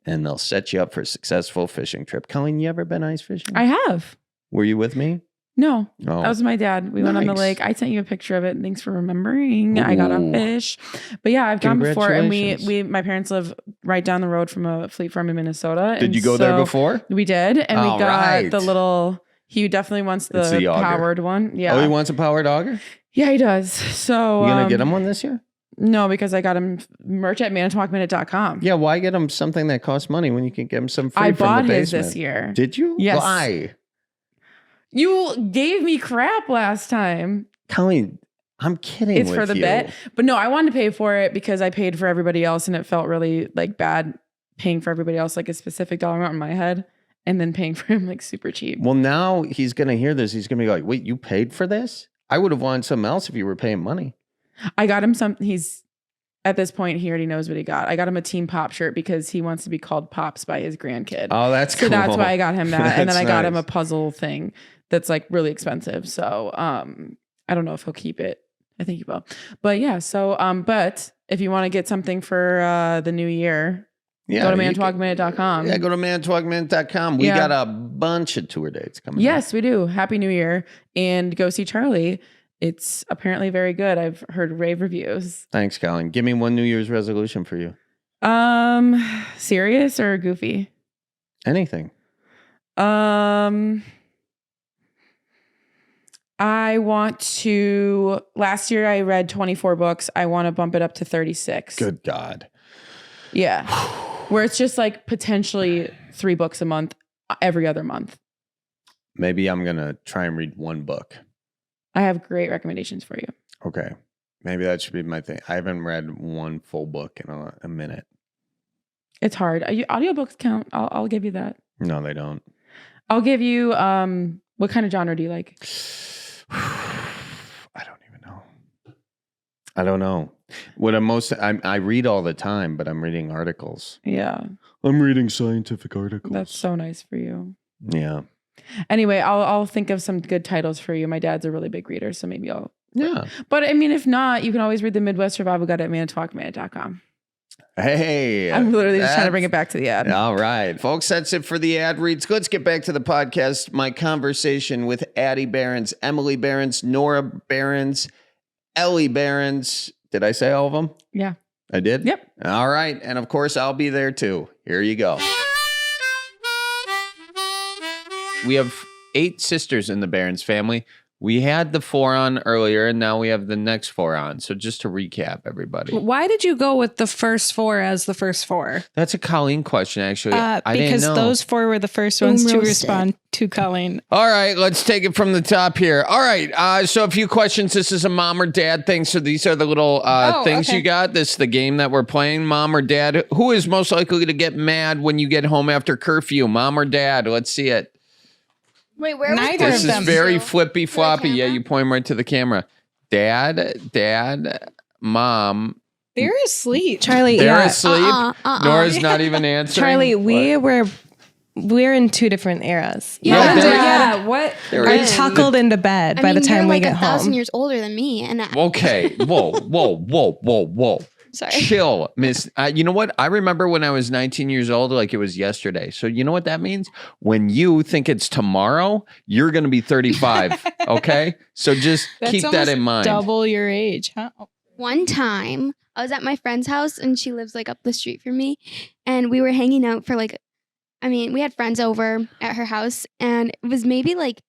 And they'll set you up for a successful fishing trip. Colleen, you ever been ice fishing? I have. Were you with me? No, Oh. that was my dad. We went on the Nice. lake. I sent you a picture of it. Thanks for remembering. I got a Ooh. fish. But yeah, I've gone before. And Congratulations. my parents live right down the road from a Fleet Farm in Minnesota. Did and you go there so before? We did. And we All got right. the little, he definitely wants It's the the auger. powered one. Yeah. Oh, he wants a powered auger? Yeah, he does. So You gonna get him one this year? No, because I got him merch at manitowalkminute.com. Yeah, why get him something that costs money when you can get him some free I from bought the his basement? this year. Did you? Yes. Why? You gave me crap last time. Colleen, I'm kidding It's with for the you. bit. But no, I wanted to pay for it because I paid for everybody else and it felt really like bad paying for everybody else like a specific dollar amount in my head and then paying for him like super cheap. Well, now he's going to hear this. He's going to be like, wait, you paid for this? I would have wanted something else if you were paying money. I got him he's at this point he already knows what he got. I got him a Team Pop shirt because he wants to be called Pops by his grandkid. Oh, that's So cool. that's why I got him that. And then That's I got him a nice. puzzle thing that's like really expensive. So I don't know if he'll keep it. I think he will. But yeah, so but if you want to get something for the new year, Yeah, go to you can- manitowalkminute.com. Yeah, go to manitowalkminute.com. We Yeah. got a bunch of tour dates coming up. Yes, we do. Happy New Year. And go see Charlie. It's apparently very good. I've heard rave reviews. Thanks, Colin. Give me one New Year's resolution for you. Serious or goofy? Anything. I want to, last year I read 24 books. I want to bump it up to 36. Good God. Yeah. Where it's just like potentially 3 books a month, every other month. Maybe I'm going to try and read one book. I have great recommendations for you. Okay. Maybe that should be my thing. I haven't read one full book in a minute. It's hard. Audiobooks count. I'll give you that. No, they don't. I'll give you, what kind of genre do you like? I don't even know. I don't know. I read all the time, but I'm reading articles. Yeah. I'm reading scientific articles. That's so nice for you. Yeah. Anyway, I'll think of some good titles for you. My dad's a really big reader, so maybe I'll. Yeah. But I mean, if not, you can always read the Midwest Survival Guide at mantalkman.com. Hey. I'm literally just trying to bring it back to the ad. All right. Folks, that's it for the ad reads. Let's get back to the podcast. My conversation with Addie Berens, Emily Berens, Nora Berens, Ellie Berens. Did I say all of them? Yeah. I did? Yep. All right. And of course, I'll be there too. Here you go. We have 8 sisters in the Berens family. We had the 4 on earlier, and now we have the next 4 on. So just to recap, everybody. Why did you go with the first 4 as the first 4? That's a Colleen question, actually. I didn't because know. those 4 were the first ones to roasted. respond to Colleen. All right, let's take it from the top here. All right, so a few questions. This is a mom or dad thing. So these are the little things okay. you got. This is the game that we're playing, mom or dad. Who is most likely to get mad when you get home after curfew, mom or dad? Let's see it. Wait, where Neither This of is them. very flippy floppy. Yeah, camera? you point 'em right to the camera. Dad, mom. They're asleep. Charlie, They're yeah. asleep. Nora's not even answering. Charlie, What? we're in 2 different eras. Yeah, Mom and they're- Dad What? There are is. tuckled into bed by the time you're we like get 1,000 home. years older than me, and Okay. Whoa. sorry. Chill, miss. You know what? I remember when I was 19 years old, like it was yesterday. So you know what that means? When you think it's tomorrow, you're going to be 35. Okay? So just That's keep that almost in mind. Double your age, huh? One time, I was at my friend's house, and she lives like up the street from me, and we were hanging out for we had friends over at her house, and it was maybe like,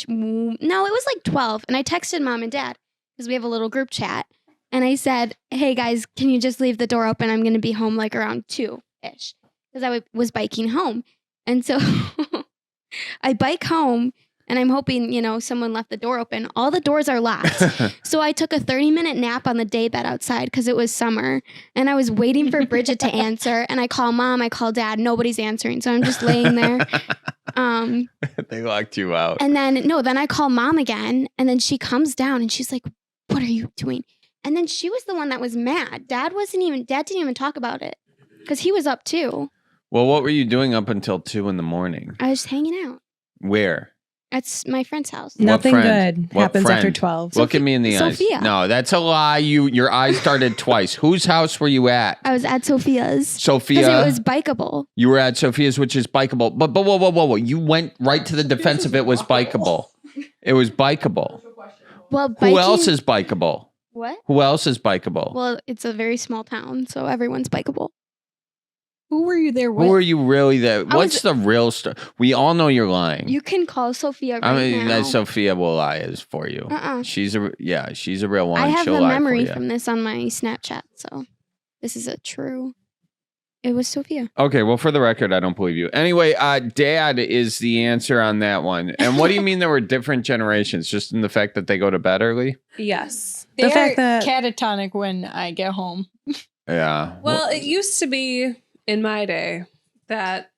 no, it was like 12, and I texted mom and dad because we have a little group chat. And I said, hey guys, can you just leave the door open? I'm going to be home like around 2-ish because I was biking home. And so I bike home and I'm hoping, someone left the door open. All the doors are locked. So I took a 30-minute nap on the daybed outside because it was summer. And I was waiting for Bridget to answer. And I call mom, I call dad. Nobody's answering. So I'm just laying there. They locked you out. And then I call mom again. And then she comes down and she's like, what are you doing? And then she was the one that was mad. Dad didn't even talk about it because he was up too. Well, what were you doing up until 2 in the morning? I was hanging out. Where? At my friend's house. Nothing friend? good What happens after friend? 12. Look at me in the Sophia. eyes. No, that's a lie. Your eyes started twice. Whose house were you at? I was at Sophia's. Sophia. Because it was bikeable. You were at Sophia's, which is bikeable. But whoa. You went right to the defense of it was bikeable. It was bikeable. Well, biking, Who else is bikeable? What? Who else is bikeable? Well, it's a very small town, so everyone's bikeable. Who were you there with? Who are you really there? What's the real story? We all know you're lying. You can call Sophia right now. Sophia will lie is for you. She's a real one. I have She'll a lie memory for you. from this on my Snapchat, so this is it was Sophia. Okay, well, for the record, I don't believe you. Anyway, Dad is the answer on that one. And what do you mean there were different generations? Just in the fact that they go to bed early? Yes. The They're fact that- catatonic when I get home. Yeah. Well, it used to be in my day that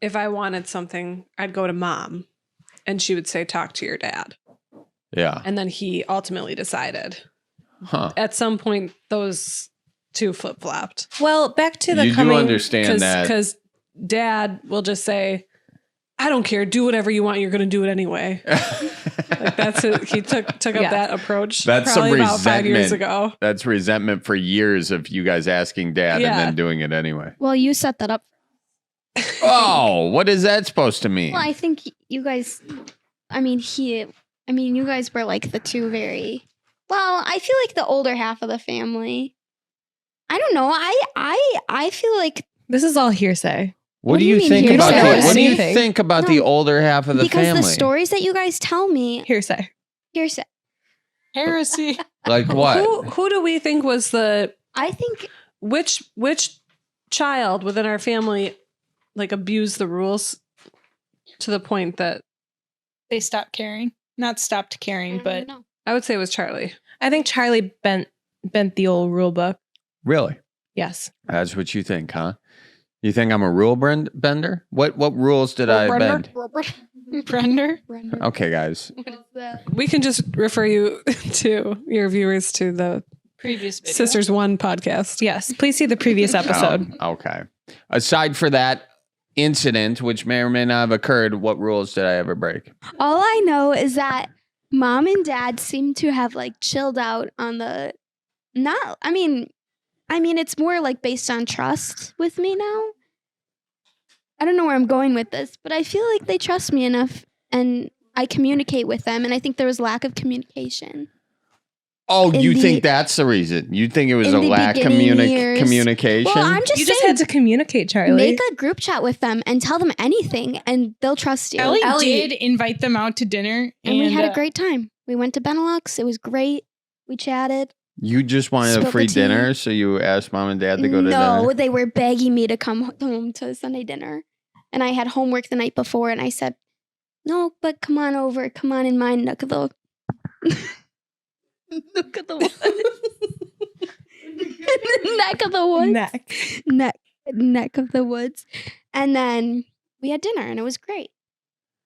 if I wanted something, I'd go to mom and she would say, talk to your dad. Yeah. And then he ultimately decided. Huh. At some point, those two flip-flopped. Well, back to the You do coming. understand that. Because dad will just say, I don't care. Do whatever you want. You're going to do it anyway. Like that's it. He took up that approach. That's probably some about 5 years resentment. ago. That's resentment for years of you guys asking Dad and Yeah. then doing it anyway. Well, you set that up. Oh, what is that supposed to mean? Well, I think you guys. You guys were like the two very. Well, I feel like the older half of the family. I don't know. I feel like This is all hearsay. What do you mean think hearsay? about the, what do you Anything. think about the older half of the because family? the stories that you guys tell me. Hearsay. Hearsay. Heresy. Like what? Who do we think was I think which child within our family like abused the rules to the point that They stopped caring. Not stopped caring, but no. I would say it was Charlie. I think Charlie bent the old rule book. Really? Yes. That's what you think, huh? You think I'm a rule bender? What rules did I bend? Brender. Okay, guys. What is that? We can just refer you to your viewers to the Previous video. Sisters One podcast. Yes. Please see the previous episode. Oh, okay. Aside for that incident, which may or may not have occurred, what rules did I ever break? All I know is that mom and dad seem to have like chilled out on the. Not. I mean, it's more like based on trust with me now. I don't know where I'm going with this, but I feel like they trust me enough and I communicate with them. And I think there was lack of communication. Oh, In you the- think that's the reason? You think it was in a the lack of beginning years. communication? Well, I'm just You saying. just had to communicate, Charlie. Make a group chat with them and tell them anything, and they'll trust you. Ellie did invite them out to dinner, and we had a great time. We went to Benelux. It was great. We chatted. You just wanted a Spilled the free tea. dinner, so you asked mom and dad to go to No, dinner? they were begging me to come home to Sunday dinner. And I had homework the night before, and I said, no, but come on over. Come on in my neck of the... Look at the woods. Neck of the woods. Neck of the woods. And then we had dinner, and it was great.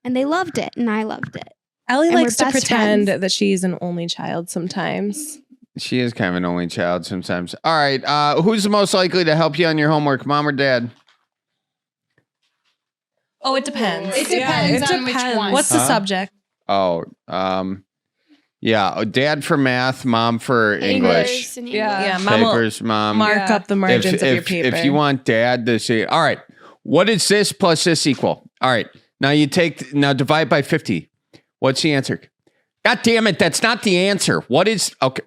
And they loved it, and I loved it. Ellie And likes we're to best pretend friends. that she's an only child sometimes. She is kind of an only child sometimes. All right, who's the most likely to help you on your homework, mom or dad? Oh, it depends. It depends on which one. What's the Huh? subject? Oh, yeah, dad for math, mom for English. Yeah, Mom will Papers, mom. mark up the margins of your paper. If you want dad to say, all right, what is this plus this equal? All right, now divide by 50. What's the answer? God damn it, that's not the answer. What is, okay.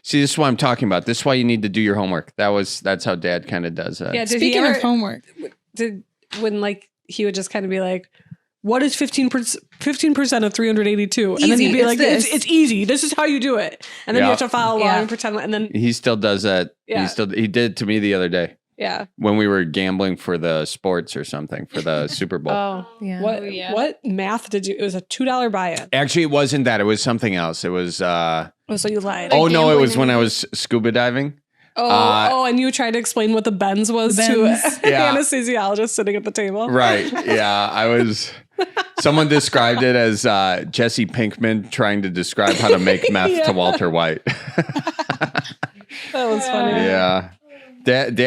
See, this is what I'm talking about. This is why you need to do your homework. That's how dad kind of does that. Yeah, did Speaking he ever, of homework, when like he would just kind of be like, what is 15% of 382? And then Easy, he'd be it's like, this. it's easy. This is how you do it. And then you Yeah. have to follow along Yeah. and pretend. And then, He still does that. Yeah. He did it to me the other day yeah. when we were gambling for the sports or something for the Super Bowl. Oh, Yeah. What math did you, it was a $2 buy-in. Actually, it wasn't that. It was something else. It was, Oh, so you lied. oh no, it gambling was when I and- was scuba diving. And you tried to explain what the Benz was to Benz. an Yeah. anesthesiologist sitting at the table. Right. Yeah. I was, someone described it as Jesse Pinkman trying to describe how to make meth Yeah. to Walter White. That was funny. Yeah. Dad,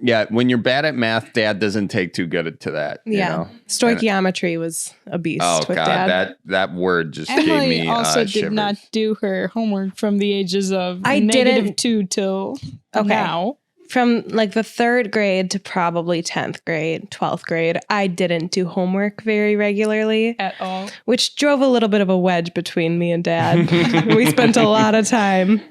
yeah, when you're bad at math, dad doesn't take too good to that. you Yeah. know? Stoichiometry was a beast Oh with God, Dad. that word just gave Emily me also did shivers. not do her homework from the ages of I didn't- -2 till Okay. now. From like the 3rd grade to probably 10th grade, 12th grade, I didn't do homework very regularly, At all. which drove a little bit of a wedge between me and Dad. We spent a lot of time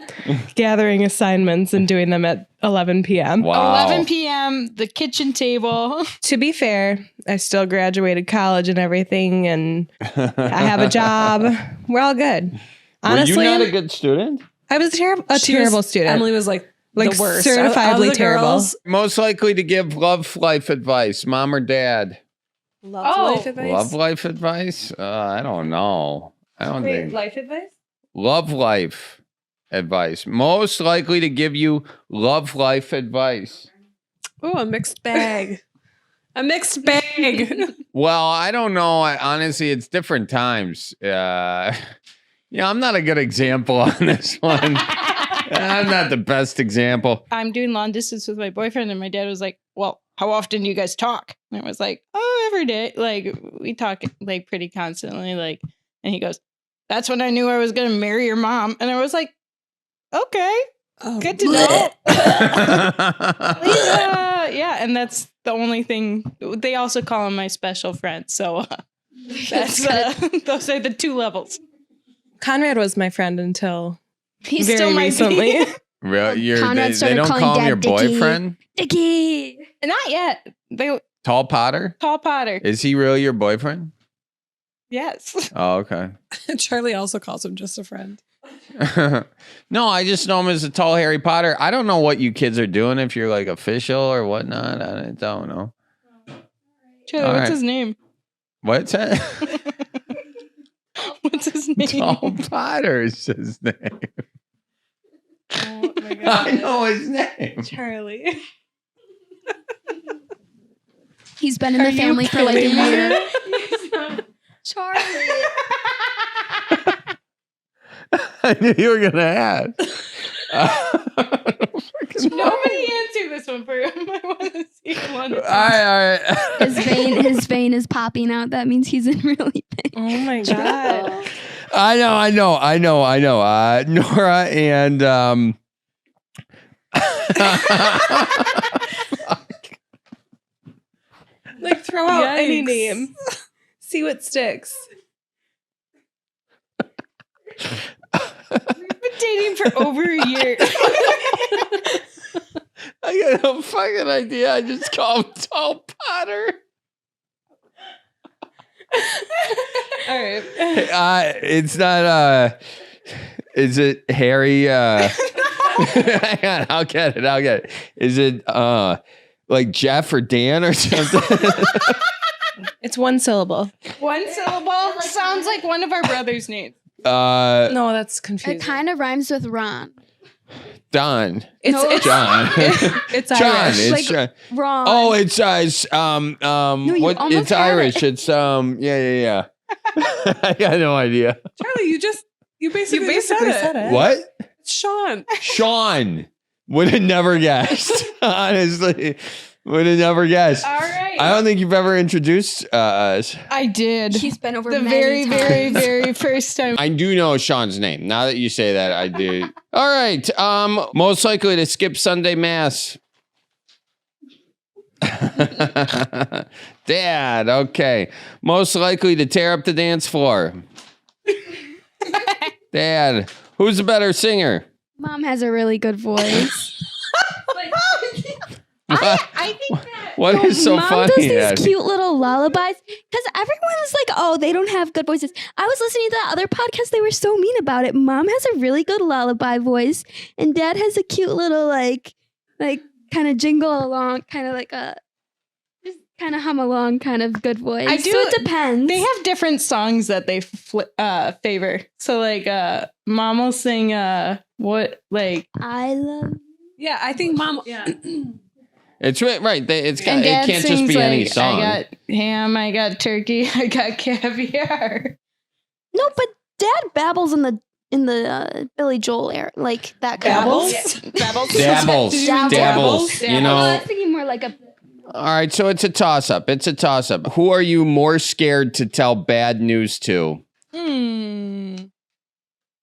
gathering assignments and doing them at 11 p.m. Wow. 11 p.m., the kitchen table. To be fair, I still graduated college and everything, and I have a job. We're all good. Honestly, Were you not a good student? I was a She was- terrible student. Emily was like the worst. certifiably Of the terrible. girls, Most likely to give love life advice, mom or dad? life advice. Love life advice? I don't know. I don't think. life advice? Love life advice. Most likely to give you love life advice. Oh, a mixed bag. A mixed bag. Well, I don't know. Honestly, it's different times. Yeah, I'm not a good example on this one. I'm not the best example. I'm doing long distance with my boyfriend, and my dad was like, well, how often do you guys talk? And I was like, oh, every day. Like, we talk like pretty constantly. Like, and he goes, that's when I knew I was going to marry your mom. And I was like, okay, good to know. Please Yeah, and that's the only thing. They also call him my special friend. So that's those are the 2 levels. Conrad was my friend until He's very still my recently. Conrad They started don't calling call him Dad your Dickie. boyfriend? Dickie. Not yet. They Tall Potter? Tall Potter. Is he really your boyfriend? Yes. Oh, okay. Charlie also calls him just a friend. No, I just know him as a tall Harry Potter. I don't know what you kids are doing if you're like official or whatnot. I don't know. Charlie, All what's right. his name? What's that? What's his name? Tall Potter is his name. Oh my god. I know his name. Charlie. He's been in the family for like a year. Charlie. I knew you were gonna ask. Nobody answer this one for him. I want to see one. All right. His vein is popping out. That means he's in really pain. Oh my god. I know. Nora and Like throw out any Yikes. name. See what sticks. We've been dating for over a year. I got no fucking idea. I just call him Tall Potter. All right. It's not. Is it Harry? Hang on, I'll get it. Is it like Jeff or Dan or something? It's 1 syllable. 1 syllable sounds like one of our brothers' names. No, that's confusing. It kind of rhymes with Ron. Don. It's John. It's John. Irish. It's Like John. Ron. Oh, it's you what? almost It's had Irish. it. It's yeah. I got no idea. Charlie, you basically just said it. What? It's Sean. Sean. Would have never guessed. Honestly, would have never guessed. All right. I don't think you've ever introduced us. I did. He's been over the many very, times. very first time. I do know Sean's name. Now that you say that, I do. All right. Most likely to skip Sunday mass. Dad. Okay. Most likely to tear up the dance floor. Dad. Who's the better singer? Mom has a really good voice. I think that. What is so Mom funny? does these Dad? cute little lullabies because everyone was like, "Oh, they don't have good voices." I was listening to that other podcast; they were so mean about it. Mom has a really good lullaby voice, and Dad has a cute little like kind of jingle along, kind of like a just kind of hum along, kind of good voice. I do- So it depends. They have different songs that they favor. So like, Mom will sing what like. I love. Yeah, I think Mom. Yeah. It's right. It And Dad can't just sings be any like, song. I got ham, I got turkey, I got caviar. No, but Dad babbles in the Billy Joel era, like that kind Babbles? of. Babbles. Dabbles. Dabbles. You Well, I know. was thinking more like a. All right. So it's a toss up. Who are you more scared to tell bad news to?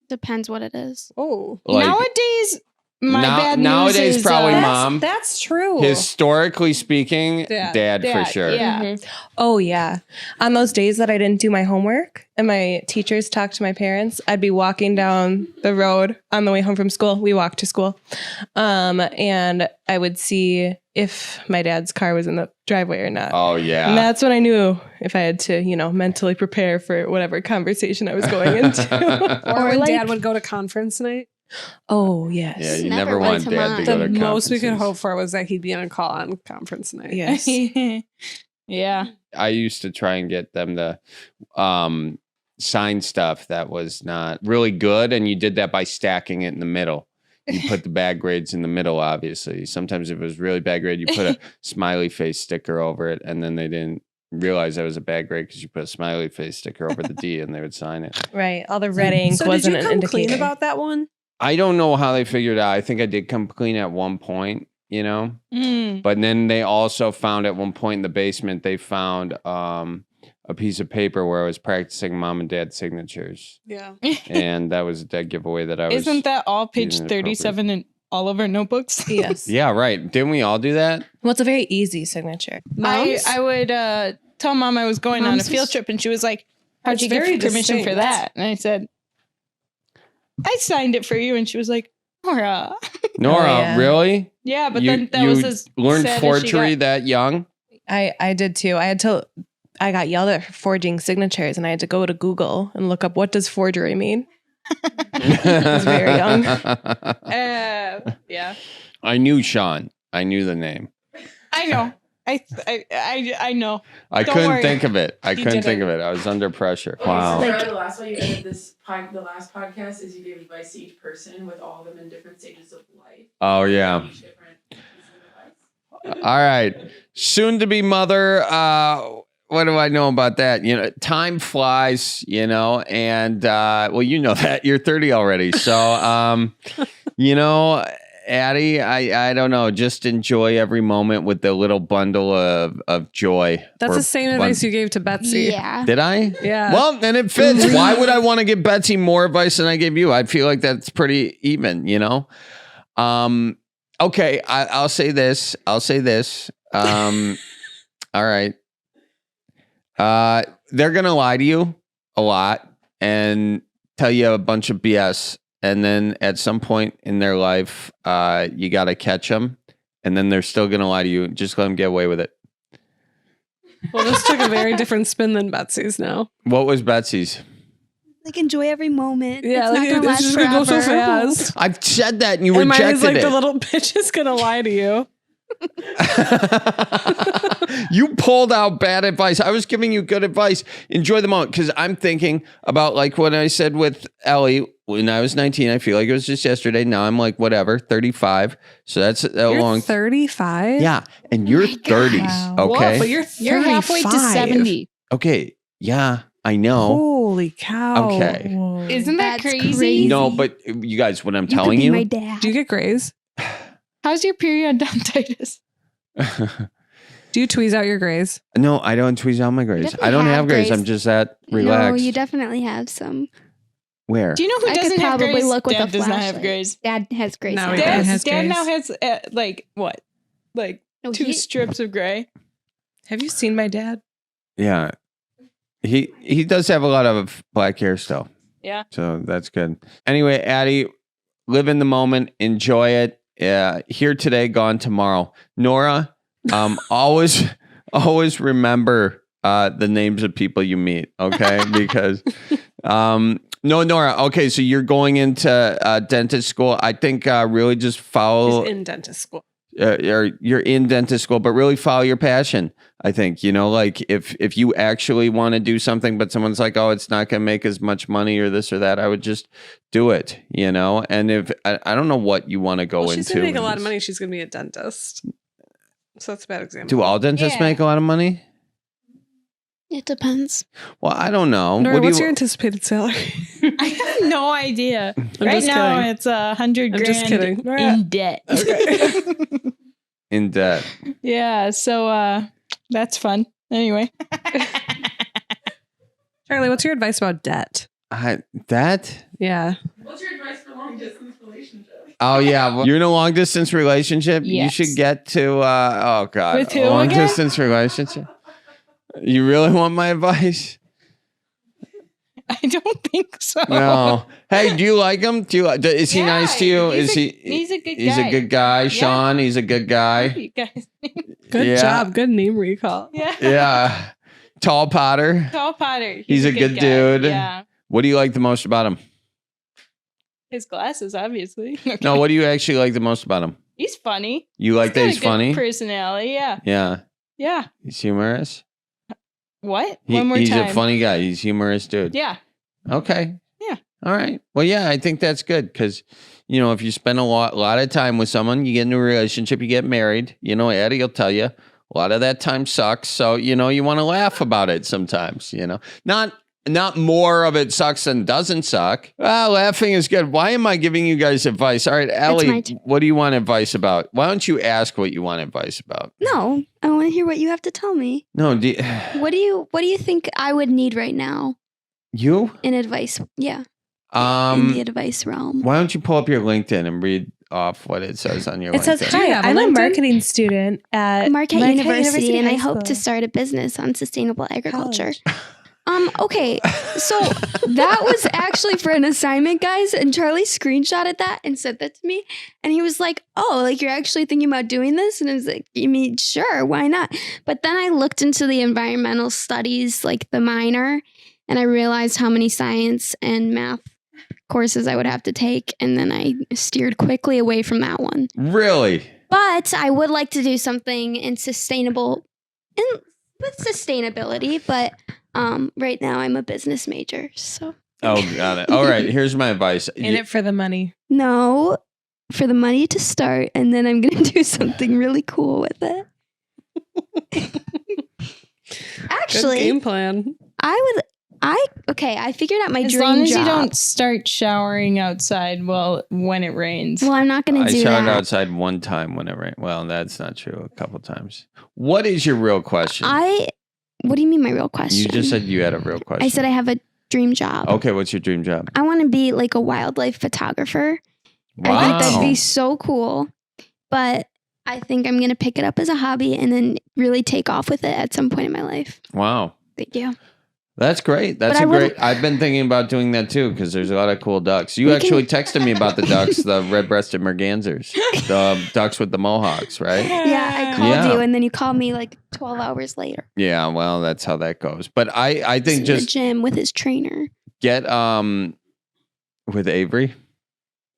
Depends what it is. Oh, Like, Nowadays, my bad news nowadays, is, probably that's- Mom. that's true. Historically speaking, Dad for Dad, sure. Yeah. Oh yeah. On those days that I didn't do my homework and my teachers talked to my parents, I'd be walking down the road on the way home from school. We walked to school. And I would see if my dad's car was in the driveway or not. Oh yeah. And that's when I knew if I had to, mentally prepare for whatever conversation I was going into. or when like- Dad would go to conference night. Oh yes. Yeah, you Never never went want to Dad mine. to go The to most we could conferences. hope for was that he'd be on a call on conference night. Yes. Yeah. I used to try and get them to sign stuff that was not really good, and you did that by stacking it in the middle. You put the bad grades in the middle, obviously. Sometimes if it was really bad grade, you put a smiley face sticker over it, and then they didn't realize that was a bad grade because you put a smiley face sticker over the D, and they would sign it. Right. All the red ink So wasn't did you an come clean indicator. about that one? I don't know how they figured it out. I think I did come clean at one point, but then they also found at one point in the basement, they found a piece of paper where I was practicing Mom and Dad's signatures. Yeah. And that was a dead giveaway that I was. Isn't that all page using it 37 and all of our notebooks. Yes. Yeah, right. Didn't we all do that? Well, it's a very easy signature. I would tell Mom I was going on a Mom's field was- trip, and she was like, "How'd you get very permission for distinct. that?" And I said, "I signed it for you." And she was like, "Nora." Nora, yeah. really? Yeah, but you, then that you was as learned sad as she forgery got. that young? I did too. I got yelled at for forging signatures, and I had to go to Google and look up what does forgery mean. I was very young. Yeah, I knew Sean. I knew the name. I know. I know. I Don't couldn't worry. think of it. I You couldn't think didn't. of it. I was under pressure. Wow. The last one you did the last podcast is you gave advice to each person with all of them in different stages of life. Oh, yeah. Each different piece of advice. All right. Soon to be mother. What do I know about that? You know, time flies, you know, and well, you know that. You're 30 already. So, you know, Addie, I don't know. Just enjoy every moment with the little bundle of joy. That's Or the same advice you gave to Betsy. Yeah. Did I? Yeah. Well, then it fits. Why would I want to give Betsy more advice than I gave you? I feel like that's pretty even, you know? Okay, I'll say this. All right. They're going to lie to you a lot and tell you a bunch of BS. And then at some point in their life, you got to catch them. And then they're still going to lie to you. Just let them get away with it. Well, this took a very different spin than Betsy's now. What was Betsy's? Like enjoy every moment. Yeah, it's like, not gonna it's last just gonna go so forever. fast. I've said that and you And mine rejected is like it. the little bitch is gonna lie to you. You pulled out bad advice. I was giving you good advice. Enjoy the moment. Because I'm thinking about like what I said with Ellie when I was 19. I feel like it was just yesterday. Now I'm like, whatever, 35. So that's a You're long 35? Yeah. And you're 30s. Wow. Okay. But you're halfway to 35. 70. Okay. Yeah, I know. Holy cow. Okay. Whoa. Isn't that That's crazy? No, but you guys, what I'm You could telling be you. my dad. Do you get grays? How's your periodontitis? Do you tweeze out your grays? No, I don't tweeze out my grades. definitely I don't have have grades. grays. I'm just that No, relaxed. you definitely have some. Where? Do you know who I could doesn't have probably grays? look with Dad a does not have flashlight. grays. Dad has grace. No, now. he doesn't. Dad, has Dad grays. now has like what? Like No, 2 he- strips of gray. Have you seen my dad? Yeah. He does have a lot of black hair still. Yeah. So that's good. Anyway, Addie, live in the moment, enjoy it. Here today, gone tomorrow. Nora, always remember the names of people you meet, okay? Because no, Nora, okay, so you're going into dentist school. I think really just follow He's in dentist school. or you're in dentist school, but really follow your passion. I think, you know, like if you actually want to do something, but someone's like, oh, it's not going to make as much money or this or that, I would just do it, you know? And if I don't know what you want to go Well, into. she's going to make a lot of money. She's going to be a dentist. So that's a bad example. Do all dentists Yeah. make a lot of money? It depends. Well, I don't know. Nora, What do what's you- your anticipated salary? I have no idea. I'm right just now, kidding. it's 100 I'm grand just kidding. in debt. in debt? Yeah, so that's fun. Anyway, Charlie, what's your advice about debt? That? Yeah. What's your advice for long distance relationship? Oh yeah, well, you're in a long distance relationship. Yes. You should get to. Oh god, With who a long again? distance relationship. You really want my advice? I don't think so. No. Hey, do you like him? Is he Yeah, nice to you? he's Is a- he? he's a good He's guy. a good guy. Yeah. Sean, he's a good guy. You guys, Good Yeah. job. Good name recall. yeah. Yeah. Tall Potter. Tall Potter. He's a good guy. dude. Yeah. What do you like the most about him? His glasses, obviously. No, what do you actually like the most about him? He's funny. You like that got he's a good funny? personality. Yeah. Yeah. Yeah. He's humorous. What? One more he's time. a funny guy. He's humorous dude. Yeah. Okay. Yeah. All right. Well, yeah, I think that's good because, you know, if you spend a lot of time with someone, you get into a relationship, you get married, you know, Eddie will tell you a lot of that time sucks. So, you know, you want to laugh about it sometimes, you know, not more of it sucks than doesn't suck. Laughing is good. Why am I giving you guys advice? All right, my Ellie, turn. what do you want advice about? Why don't you ask what you want advice about? No, I want to hear what you have to tell me. No, What do you think I would need right now you? in advice? Yeah, in the advice realm. Why don't you pull up your LinkedIn and read off what it says on your It says, LinkedIn. "Hi, I'm a marketing student at Marquette University, and I High hope to School." start a business on sustainable agriculture. Okay, so that was actually for an assignment, guys, and Charlie screenshotted that and sent that to me, and he was like, "Oh, like you're actually thinking about doing this?" And I was like, "I mean, sure, why not?" But then I looked into the environmental studies, like the minor, and I realized how many science and math courses I would have to take, and then I steered quickly away from that one. Really? But I would like to do something in with sustainability, but right now I'm a business major, so Oh, got it. All right, here's my advice. In it for the money. no, for the money to start, and then I'm gonna do something really cool with it. Actually, Good game plan. I figured out my As dream long as job. you don't start showering outside when it rains. Well, I'm not gonna I do showered that. outside one time when it rained. Well, that's not true. A couple times. What is your real question? What do you mean my real question? You just said you had a real question. I said I have a dream job. Okay, what's your dream job? I want to be like a wildlife photographer. I think that'd be so cool. But I think I'm going to pick it up as a hobby and then really take off with it at some point in my life. Wow. Thank you. That's great. That's I've been thinking about doing that too because there's a lot of cool ducks. You actually texted me about the ducks, the red-breasted mergansers, the ducks with the mohawks, right? Yeah, I called you and then you called me like 12 hours later. Yeah, well, that's how that goes. But I think In just the gym with his trainer. get with Avery.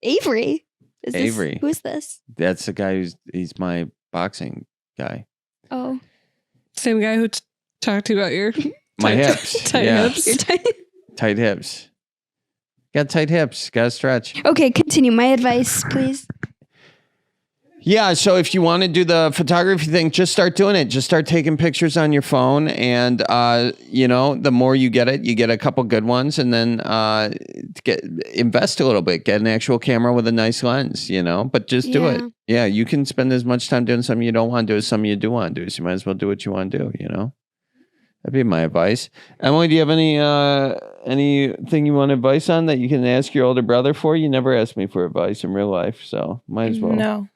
Avery? Avery. Who's this? That's the guy he's my boxing guy. Oh. Same guy who talked to you about your My hips. tight Yeah. hips. Tight hips. Got tight hips. Got to stretch. Okay, continue. My advice, please. Yeah, so if you want to do the photography thing, just start doing it. Just start taking pictures on your phone, and the more you get it, you get a couple good ones, and then invest a little bit. Get an actual camera with a nice lens, But just do it. Yeah, you can spend as much time doing something you don't want to do as something you do want to do. So you might as well do what you want to do. That'd be my advice. Emily, do you have anything you want advice on that you can ask your older brother for? You never asked me for advice in real life, so might as well. No.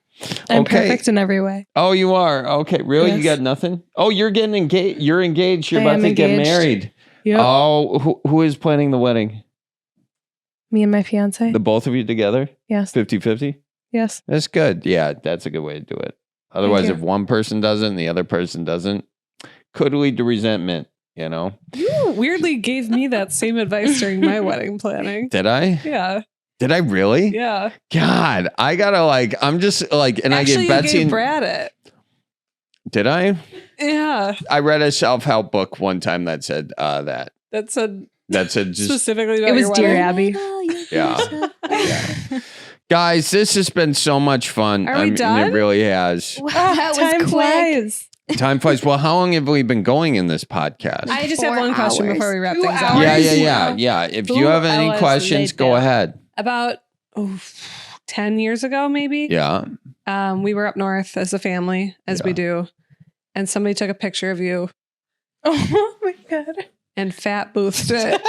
I'm perfect in every way. Oh, you are? Okay. Really? Yes. You got nothing? Oh, you're getting engaged. You're engaged. You're I about am to get engaged. married. Yep. Oh, who is planning the wedding? Me and my fiance. The both of you together? Yes. 50-50? Yes. That's good. Yeah, that's a good way to do it. Otherwise, you. if one person doesn't and the other person doesn't, could lead to resentment, You weirdly gave me that same advice during my wedding planning. Did I? Yeah. Did I really? Yeah. God, I gotta I'm just and Actually, I get Betsy you gave and Brad it. Did I? Yeah. I read a self-help book one time that said that. That said just specifically about It was your Dear wedding. Abby. Yeah. Guys, this has been so much fun. Are we done? It really has. That was Time quick. flies. Time flies. Well, how long have we been going in this podcast? I just have 4 one question hours. before we wrap 2 things up. hours? Yeah. If 2 you have any hours questions, go later. ahead. About 10 years ago, maybe. Yeah. We were up north as a family, as we do, and somebody took a picture of you. Oh my god! And fat boothed it,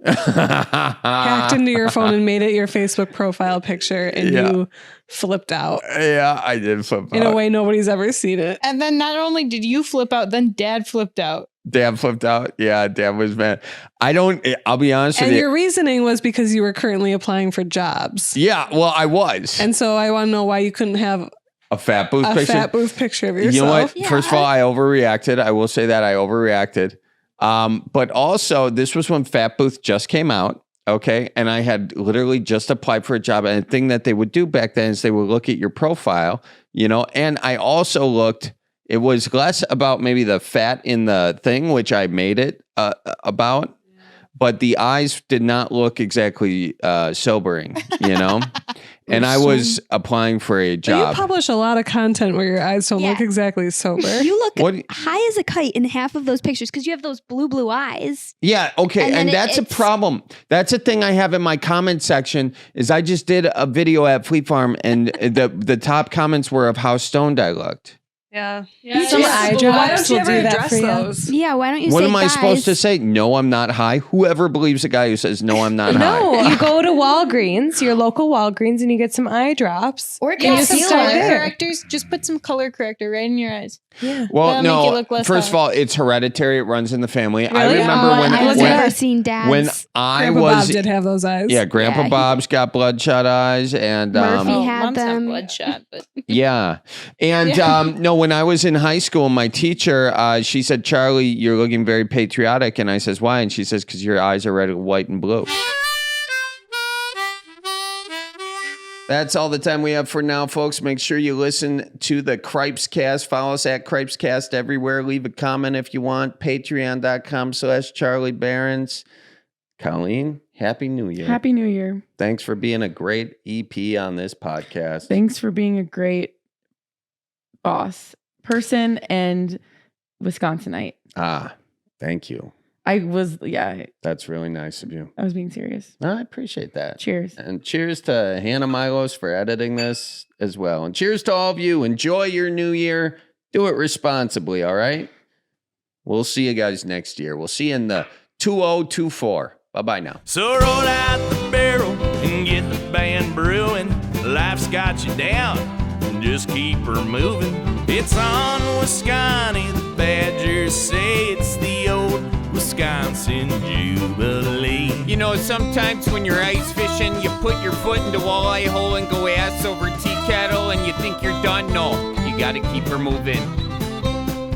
hacked into your phone, and made it your Facebook profile picture, and you flipped out. Yeah, I did flip In out. a way nobody's ever seen it. And then not only did you flip out, then Dad flipped out. Dad flipped out. Yeah, Dad was mad. I'll be honest And with you. your reasoning was because you were currently applying for jobs. Yeah, well, I was. And so I want to know why you couldn't have A fat booth a picture. fat booth picture of yourself. You know what? First of all, I overreacted. I will say that I overreacted. But also, this was when Fat Booth just came out. Okay. And I had literally just applied for a job. And the thing that they would do back then is they would look at your profile, and I also looked, it was less about maybe the fat in the thing, which I made it about, but the eyes did not look exactly sobering, And I was applying for a But job. you publish a lot of content where your eyes don't look exactly sober. You look What- high as a kite in half of those pictures because you have those blue eyes. Yeah, okay, And then and that's a problem. That's a thing I have in my comment section. Is I just did a video at Fleet Farm, and the top comments were of how stoned I looked. Yeah. Some eye drops Why don't you will ever do that address for you. those? Yeah, why don't you What say am I supposed to guys? say? No, I'm not high. Whoever believes a guy who says no, I'm not high. No, you go to Walgreens, your local Walgreens, and you get some eye drops. Or And you some can color start there. correctors. Just put some color corrector right in your eyes. Yeah. Well, That'll make you no. look less First of high. all, it's hereditary. It runs in the family. I Really? remember Oh, when I've when, never seen dads. when I Grandpa was Bob did have those eyes. yeah, Grandpa Yeah, he Bob's got bloodshot eyes, and Murphy Oh, had mom's not them. bloodshot, but yeah, and no, when I was in high school, my teacher she said, "Charlie, you're looking very patriotic," and I says, "Why?" And she says, "Because your eyes are red, white, and blue." That's all the time we have for now, folks. Make sure you listen to the Cripescast. Follow us at Cripescast everywhere. Leave a comment if you want. Patreon.com/Charlie Berens. Colleen, Happy New Year. Happy New Year. Thanks for being a great EP on this podcast. Thanks for being a great boss, person, and Wisconsinite. Thank you. I was That's really nice of you. I was being serious. I appreciate that. Cheers. And cheers to Hannah Milos for editing this as well. And cheers to all of you. Enjoy your new year. Do it responsibly, all right? We'll see you guys next year. We'll see you in the 2024. Bye-bye now. So roll out the barrel and get the band brewing. Life's got you down, just keep her moving. It's on Wisconsin, the Badgers say it's the old Wisconsin Jubilee. You know, sometimes when you're ice fishing, you put your foot in the walleye hole and go ass over tea kettle and you think you're done. No, you gotta keep her moving.